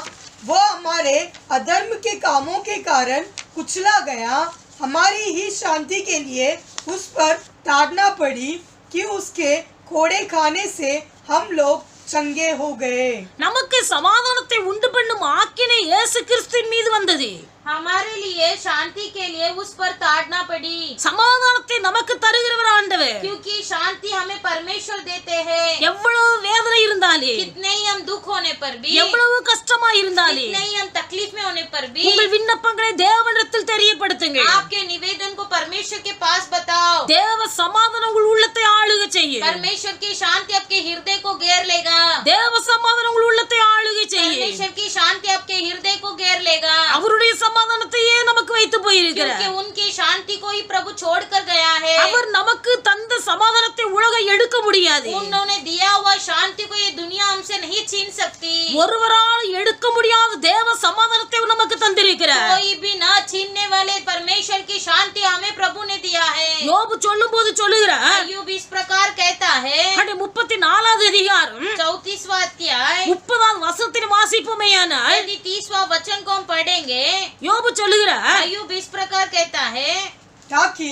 वो हमारे अधर्म के कामों के कारण कुचला गया, हमारी ही शांति के लिए उस पर ताड़ना पड़ी कि उसके कोड़े खाने से हम लोग चंगे हो गए। நமக்கு சமாதானத்தை உண்டு பண்ணும் ஆக்கினை இயேசு கிறிஸ்துவின் மீது வந்தது. हमारे लिए शांति के लिए उस पर ताड़ना पड़ी, சமாதானத்தை நமக்கு தருகிறவர் ஆண்டவர். क्योंकि शांति हमें परमेश्वर देते हैं। எவ்வளவு வேதனை இருந்தாலே, कितने ही हम दुख होने पर भी, எவ்வளவு கஷ்டமா இருந்தாலே, कितने ही हम तकलीफ में होने पर भी, உங்கள் விண்ணப்பங்களை தேவனிடத்தில் தெரியப்படுத்துங்கள். आपके निवेदन को परमेश्वर के पास बताओ। தேவ சமாதானம் உங்கள் உள்ளத்தை ஆளுகை செய்யும். परमेश्वर की शांति आपके हृदय को घेर लेगा। தேவ சமாதானம் உங்கள் உள்ளத்தை ஆளுகை செய்யும். परमेश्वर की शांति आपके हृदय को घेर लेगा, அவருடைய சமாதானத்தையே நமக்கு வைத்து போயிருக்கிறார். क्योंकि उनकी शांति को ही प्रभु छोड़ कर गया है। அவர் நமக்கு தந்த சமாதானத்தை உலகம் எடுக்க முடியாது. उन्होंने दिया हुआ शांति को ये दुनिया हमसे नहीं छीन सकती। ஒருவரால் எடுக்க முடியாத தேவ சமாதானத்தை நமக்கு தந்திருக்கிறார். कोई भी ना छीनने वाले परमेश्वर की शांति हमें प्रभु ने दिया है। யோபு சொல்லும்போது சொல்லுகிறார், अय्यूब इस प्रकार कहता है, 34வது அதிகாரம் 34वां अध्याय 30வது வசனத்தை வாசிப்போமேயானால் यदि 30वां वचन को हम पढ़ेंगे, யோபு சொல்லுகிறார், अय्यूब इस प्रकार कहता है, ताकि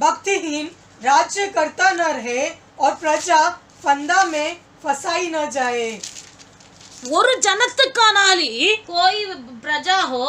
भक्तिहीन राज्य करता न रहे और प्रजा फंदा में फंसाई न जाए। ஒரு ஜனத்துக்கானாலே, कोई प्रजा हो,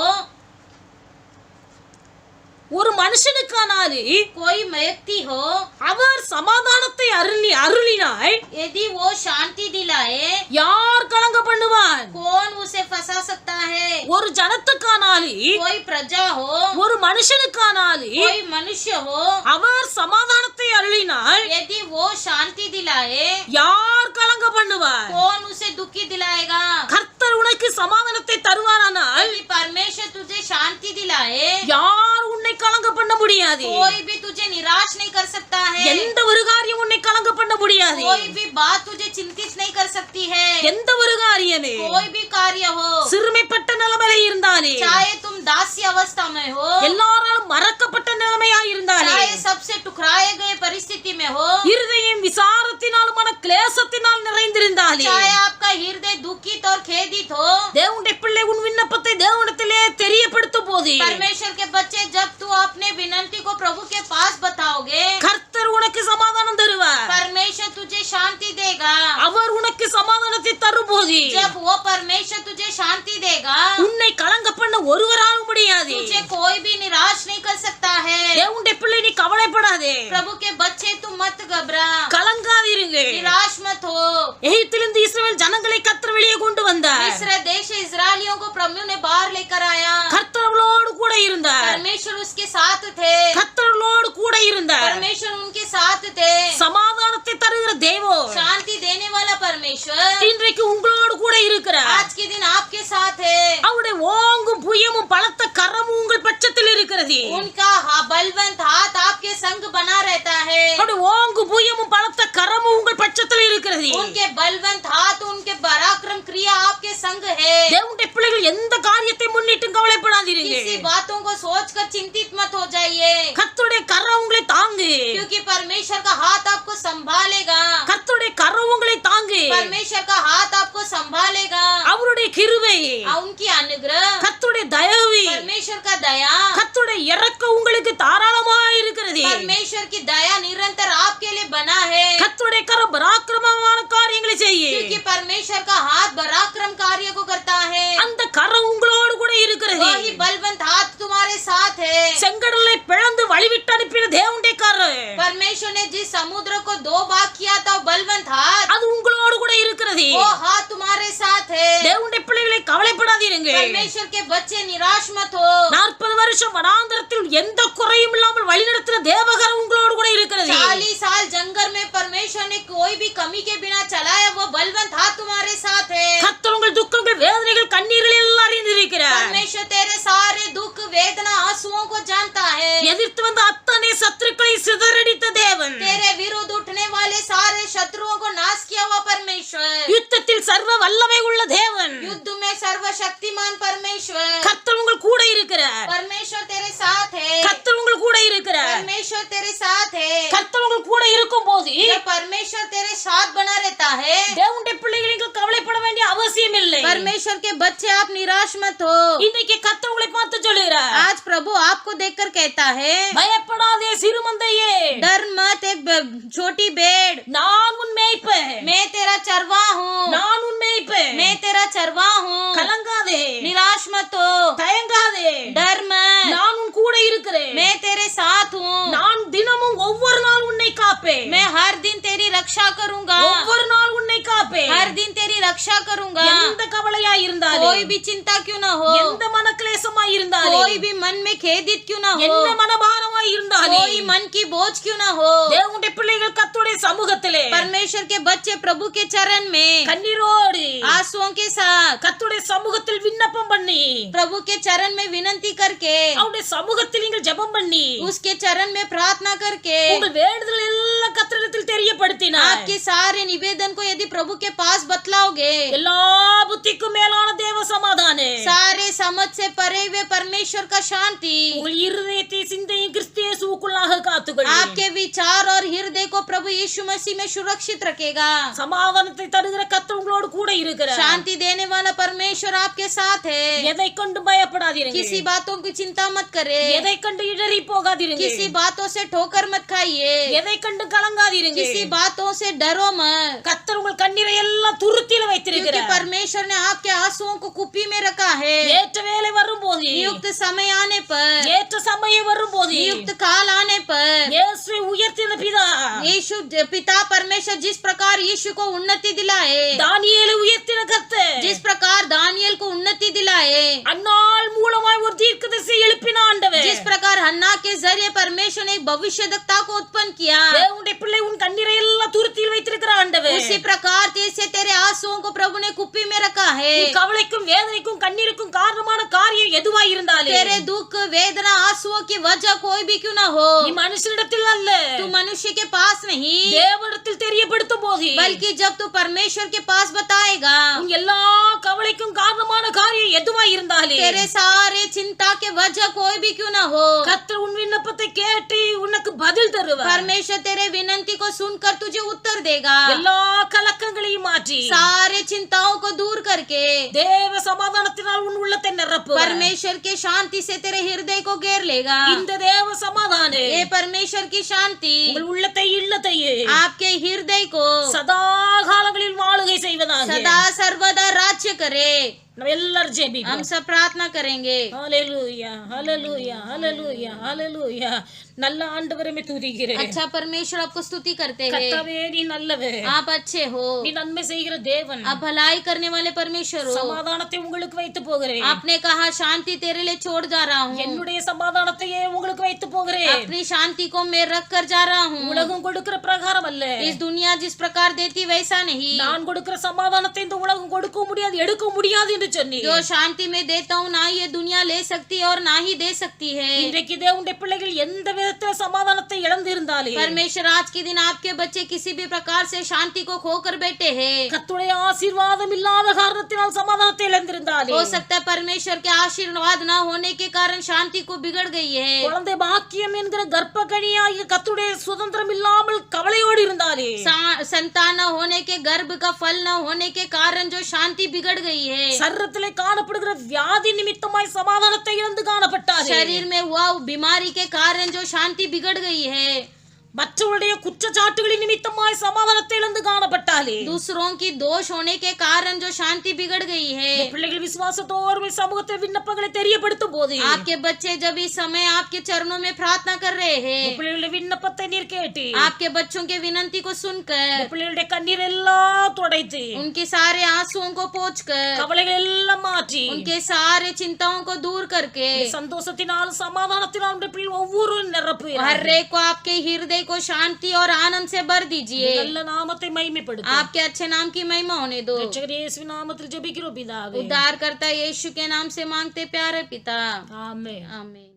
ஒரு மனுஷனுக்கானாலே कोई व्यक्ति हो, அவர் சமாதானத்தை அருளினாய் यदि वो शांति दिलाए, யார் கலங்க பண்ணுவான்? कौन उसे फंसा सकता है? ஒரு ஜனத்துக்கானாலே, कोई प्रजा हो, ஒரு மனுஷனுக்கானாலே कोई मनुष्य हो, அவர் சமாதானத்தை அருளினாய் यदि वो शांति दिलाए, யார் கலங்க பண்ணுவார்? कौन उसे दुखी दिलाएगा? கர்த்தர் உனக்கு சமாதானத்தை தருவாரானால் यदि परमेश्वर तुझे शांति दिलाए, யார் உன்னை கலங்க பண்ண முடியாது. कोई भी तुझे निराश नहीं कर सकता है। எந்த ஒரு காரியம் உன்னை கலங்க பண்ண முடியாது. कोई भी बात तुझे चिंतित नहीं कर सकती है। எந்த ஒரு காரியமே कोई भी कार्य हो, சிறுமைப்பட்ட நிலைமையில இருந்தாலே, चाहे तुम दासी अवस्था में हो, எல்லாராலும் மறக்கப்பட்ட நிலைமையா இருந்தாலே, चाहे सबसे टुकराए गए परिस्थिति में हो, இருதயம் விசாரத்தினாலும் மன கிளேசத்தினால் நிறைந்திருந்தாலே, चाहे आपका हृदय दुखित और खेदित हो, தேவனுடைய பிள்ளை உன் விண்ணப்பத்தை தேவனிடத்திலே தெரியப்படுத்தும் போது परमेश्वर के बच्चे जब तू अपने विनंती को प्रभु के पास बताओगे, கர்த்தர் உனக்கு சமாதானம் தருவார். परमेश्वर तुझे शांति देगा. அவர் உனக்கு சமாதானத்தை தரும்போது जब वो परमेश्वर तुझे शांति देगा, உன்னை கலங்க பண்ண ஒருவராலும் முடியாது. तुझे कोई भी निराश नहीं कर सकता है. தேவனுடைய பிள்ளை நீ கவலைப்படாதே, प्रभु के बच्चे तुम मत घबरा, கலங்காதீருங்க. निराश मत हो. எகிப்திலிருந்து இஸ்ரவேல் ஜனங்களை கர்த்தர் வெளியே கொண்டு வந்தார். मिस्र देश से इस्राएलियों को प्रभु ने बाहर लेकर आया. கர்த்தர் அவளோடு கூட இருந்தார். परमेश्वर उसके साथ थे. கர்த்தர் அவளோடு கூட இருந்தார். परमेश्वर उनके साथ थे. சமாதானத்தை தருகிற தேவன் शांति देने वाला परमेश्वर இன்றைக்கு உங்களோடு கூட இருக்கிறார். आज के दिन आपके साथ है. அவருடைய ஓங்கும் புயமும் பலத்த கரமும் உங்கள் பட்சத்தில் இருக்கிறது. उनका बलवंत हाथ आपके संग बना रहता है. அவருடைய ஓங்கும் புயமும் பலத்த கரமும் உங்கள் பட்சத்தில் இருக்கிறது. उनके बलवंत हाथ, उनके पराक्रम क्रिया आपके संग है. தேவனுடைய பிள்ளைகள் எந்த காரியத்தை முன்னிட்டு கவலைப்படாதீங்க. किसी बातों को सोचकर चिंतित मत हो जाइए, கர்த்தருடைய கரம் உங்களை தாங்கு. क्योंकि परमेश्वर का हाथ आपको संभालेगा. கர்த்தருடைய கரம் உங்களை தாங்கு. परमेश्वर का हाथ आपको संभालेगा. அவருடைய கிருபை, उनकी अनुग्रह, கர்த்தருடைய தயவு, परमेश्वर का दया, கர்த்தருடைய இரக்கம் உங்களுக்கு தாராளமாக இருக்கிறது. परमेश्वर की दया निरंतर आपके लिए बना है. கர்த்தருடைய கரம் பராக்கிரமமான காரியங்களை செய்ய. क्योंकि परमेश्वर का हाथ पराक्रम कार्य को करता है. அந்த கரம் உங்களோடு கூட இருக்கிறது. वही बलवंत हाथ तुम्हारे साथ है. செங்கடலை பிளந்து வழிவிட்டு அனுப்பின தேவனுடைய கரம் परमेश्वर ने जिस समुद्र को दो भाग किया था, वो बलवंत हाथ, அது உங்களோடு கூட இருக்கிறது. वो हाथ तुम्हारे साथ है. தேவனுடைய பிள்ளைகளை கவலைப்படாதீங்க. परमेश्वर के बच्चे निराश मत हो. 40 வருஷம் வனாந்தரத்தில் எந்த குறையும் இல்லாமல் வழிநடத்தின தேவகரம் உங்களோடு கூட இருக்கிறது. 40 साल जंगल में परमेश्वर ने कोई भी कमी के बिना चलाया, वो बलवंत हाथ तुम्हारे साथ है. கர்த்தர் உங்கள் துக்கங்கள் வேதனைகள் கண்ணீர்கள் எல்லாம் அறிந்திருக்கிறார். परमेश्वर तेरे सारे दुख वेदना आंसुओं को जानता है. எதிர்த்து வந்த அத்தனை சத்துருக்களை சிதறடித்த தேவன், तेरे विरुद्ध उठने वाले सारे शत्रुओं को नाश किया हुआ परमेश्वर, யுத்தத்தில் சர்வ வல்லமை உள்ள தேவன், युद्ध में सर्वशक्तिमान परमेश्वर, கர்த்தர் உங்கள் கூட இருக்கிறார். परमेश्वर तेरे साथ है. கர்த்தர் உங்கள் கூட இருக்கிறார். परमेश्वर तेरे साथ है. கர்த்தர் உங்கள் கூட இருக்கும் போது जब परमेश्वर तेरे साथ बना रहता है, தேவனுடைய பிள்ளைகள் நீங்கள் கவலைப்பட வேண்டிய அவசியம் இல்லை. परमेश्वर के बच्चे आप निराश मत हो. இன்றைக்கு கர்த்தர் உங்களை பார்த்து சொல்லுகிறார், आज प्रभु आपको देखकर कहता है, பயப்படாதே சிறுமந்தையே, डर मत एक छोटी भेड़, நான் உன் மேய்ப்பன், मैं तेरा चरवा हूँ. நான் உன் மேய்ப்பன், मैं तेरा चरवा हूँ. கலங்காதே, निराश मत हो, தயங்காதே, डर मत, நான் உன் கூட இருக்கிறேன். मैं तेरे साथ हूँ. நான் தினமும் ஒவ்வொரு நாள் உன்னை காப்பேன். मैं हर दिन तेरी रक्षा करूंगा. ஒவ்வொரு நாள் உன்னை காப்பேன். हर दिन तेरी रक्षा करूंगा. எந்த கவலையா இருந்தாலும், कोई भी चिंता क्यों ना हो, எந்த மனக்லேசமா இருந்தாலும், कोई भी मन में खेदित क्यों ना हो, என்ன மனபாரமா இருந்தாலும், कोई मन की बोझ क्यों ना हो, தேவனுடைய பிள்ளைகள் கர்த்தருடைய சமூகத்திலே परमेश्वर के बच्चे प्रभु के चरण में கண்ணீரோடு आंसुओं के साथ கர்த்தருடைய சமூகத்தில் விண்ணப்பம் பண்ணி, प्रभु के चरण में विनती करके, அவருடைய சமூகத்தில் நீங்கள் ஜெபம் பண்ணி, उसके चरण में प्रार्थना करके, உங்கள் வேண்டுதல் எல்லாம் கர்த்தரிடத்தில் தெரியப்படுத்தினார். आपके सारे निवेदन को यदि प्रभु के पास बतलाओगे, எல்லா புத்திக்கும் மேலான தேவ சமாதானம் सारे समझ से परे हुए परमेश्वर का शांति உங்கள் இருதயத்தை சிந்தையும் கிறிஸ்து இயேசுவுக்குள்ளாக காத்துக்கொள். आपके विचार और हृदय को प्रभु यीशु मसीह में सुरक्षित रखेगा. சமாதானத்தை தருகிற கர்த்தர் உங்களோடு கூட இருக்கிறார். शांति देने वाला परमेश्वर आपके साथ है. எதை கண்டு பயப்படாதீர்கள். किसी बातों की चिंता मत करे, எதை கண்டு இடறி போகாதீர்கள். किसी बातों से ठोकर मत खाइए, எதை கண்டு கலங்காதீர்கள். किसी बातों से डरो मत, கர்த்தர் உங்கள் கண்ணீரை எல்லாம் துருத்தில क्योंकि வைத்திருக்கிறார். परमेश्वर ने आपके आंसुओं को कुप्पी में रखा है. ஏற்ற வேளை வரும்போது, नियुक्त समय आने पर, ஏற்ற சமயம் வரும்போது, नियुक्त काल आने पर, இயேசுவை உயர்த்தின பிதா यीशु पिता परमेश्वर जिस प्रकार यीशु को उन्नति दिलाए, தானியேலை உயர்த்தின கர்த்தர் जिस प्रकार दानियल को उन्नति दिलाए, அன்னாள் மூலமாய் ஒரு தீர்க்கதரிசி எழுப்பின ஆண்டவர், जिस प्रकार हन्ना के जरिए परमेश्वर ने एक भविष्यद्वक्ता को उत्पन्न किया, தேவனுடைய பிள்ளை உன் கண்ணீரை எல்லாம் துருத்தியில் வைத்திருக்கிற ஆண்டவர் அல்லவே उसी प्रकार जैसे तेरे आंसुओं को प्रभु ने कुप्पी में रखा है, உன் கவலைக்கும் வேதனைக்கும் கண்ணீருக்கும் காரணமான காரியம் எதுவாய் இருந்தாலே तेरे दुख वेदना आंसुओं की वजह कोई भी क्यों ना हो, நீ மனுஷனிடத்தில் அல்ல तू मनुष्य के पास नहीं தேவனிடத்தில் தெரியப்படுத்தும் போது बल्कि जब तू परमेश्वर के पास बताएगा, உன் எல்லா கவலைக்கும் காரணமான காரியம் எதுவாய் இருந்தாலே तेरे सारे चिंता के वजह कोई भी क्यों ना हो, கர்த்தர் உன் விண்ணப்பத்தை கேட்டு உனக்கு பதில் தருவார் परमेश्वर तेरे विनंती को सुनकर तुझे उत्तर देगा, எல்லா கலக்கங்களையும் மாற்றி सारे चिंताओं को दूर करके தேவ சமாதானத்தினால் உன் உள்ளத்தை நிரப்புவார் परमेश्वर के शांति से तेरे हृदय को घेर लेगा। இந்த தேவ சமாதானம் ये परमेश्वर की शांति உங்கள் உள்ளத்தை இல்லத்தையே आपके हृदय को சதா காலங்களில் வாழுகை செய்வதாக सदा सर्वदा राज्य करे। நம்ம எல்லாரும் ஜெபிப்போம் हम सब प्रार्थना करेंगे। ஹalleluya ஹalleluya ஹalleluya ஹalleluya நல்ல ஆண்டவரே துதிக்கிறேன் अच्छा परमेश्वर आपको स्तुति करते हैं, கர்த்தாவே நீ நல்லவர் आप अच्छे हो, நீ நன்மை செய்கிற தேவன் आप भलाई करने वाले परमेश्वर हो। சமாதானத்தை உங்களுக்கு வைத்து போகிறேன் आपने कहा शांति तेरे लिए छोड़ जा रहा हूँ, என்னுடைய சமாதானத்தையே உங்களுக்கு வைத்து போகிறேன் अपनी शांति को मैं रख कर जा रहा हूँ। உலகம் கொடுக்கிற பிரகாரம் அல்ல इस दुनिया जिस प्रकार देती वैसा नहीं, நான் கொடுக்கிற சமாதானத்தை இந்த உலகம் கொடுக்க முடியாது எடுக்க முடியாது என்று சொன்னீர் जो शांति में देता हूँ ना ये दुनिया ले सकती है और ना ही दे सकती है। இன்றைக்கு தேவனுடைய பிள்ளைகள் எந்த விதத்துல சமாதானத்தை இழந்திருந்தாலே परमेश्वर आज के दिन आपके बच्चे किसी भी प्रकार से शांति को खोकर बैठे हैं, கர்த்தருடைய ஆசீர்வாதம் இல்லாத காரணத்தினால் சமாதானத்தை இழந்திருந்தாலே हो सकता है परमेश्वर के आशीर्वाद न होने के कारण शांति को बिगड़ गई है। குழந்தை பாக்கியம் என்கிற கர்ப்பக்கனியாகிய கர்த்தருடைய சுதந்திரம் இல்லாமல் கவலையோடு இருந்தாலே संतान न होने के गर्भ का फल न होने के कारण जो शांति बिगड़ गई है, சரீரத்திலே காணப்படுகிற வியாதி நிமித்தமாய் சமாதானத்தை இழந்து காணப்பட்டார் शरीर में हुआ बीमारी के कारण जो शांति बिगड़ गई है, மற்றவருடைய குற்றச்சாட்டுகளின் நிமித்தமாய் சமாதானத்தை இழந்து காணப்பட்டாலே दूसरों की दोष होने के कारण जो शांति बिगड़ गई है। பிள்ளைகள் விசுவாசத்தோடு சமூகத்தில் விண்ணப்பங்களை தெரியப்படுத்தும் போது आपके बच्चे जब इस समय आपके चरणों में प्रार्थना कर रहे हैं, பிள்ளைகளுடைய விண்ணப்பத்தை நீர் கேட்டு आपके बच्चों के विनंती को सुनकर பிள்ளைகளுடைய கண்ணீர் எல்லாம் துடைத்து उनके सारे आंसुओं को पोंछकर கவலைகள் எல்லாம் மாற்றி उनके सारे चिंताओं को दूर करके சந்தோஷத்தினால் சமாதானத்தினால் உடைய பிள்ளை ஒவ்வொரு நிரப்பு हर एक को आपके हृदय को शांति और आनंद से भर दीजिए। நல்ல நாமத்தை மகிமைப்படுத்து आपके अच्छे नाम की महिमा होने दो। ரட்சகர் இயேசுவின் நாமத்தில் ஜெபிக்கிறோம் பிதாவே उद्धारकर्ता यीशु के नाम से मांगते प्यारे पिता, ஆமென் आमीन।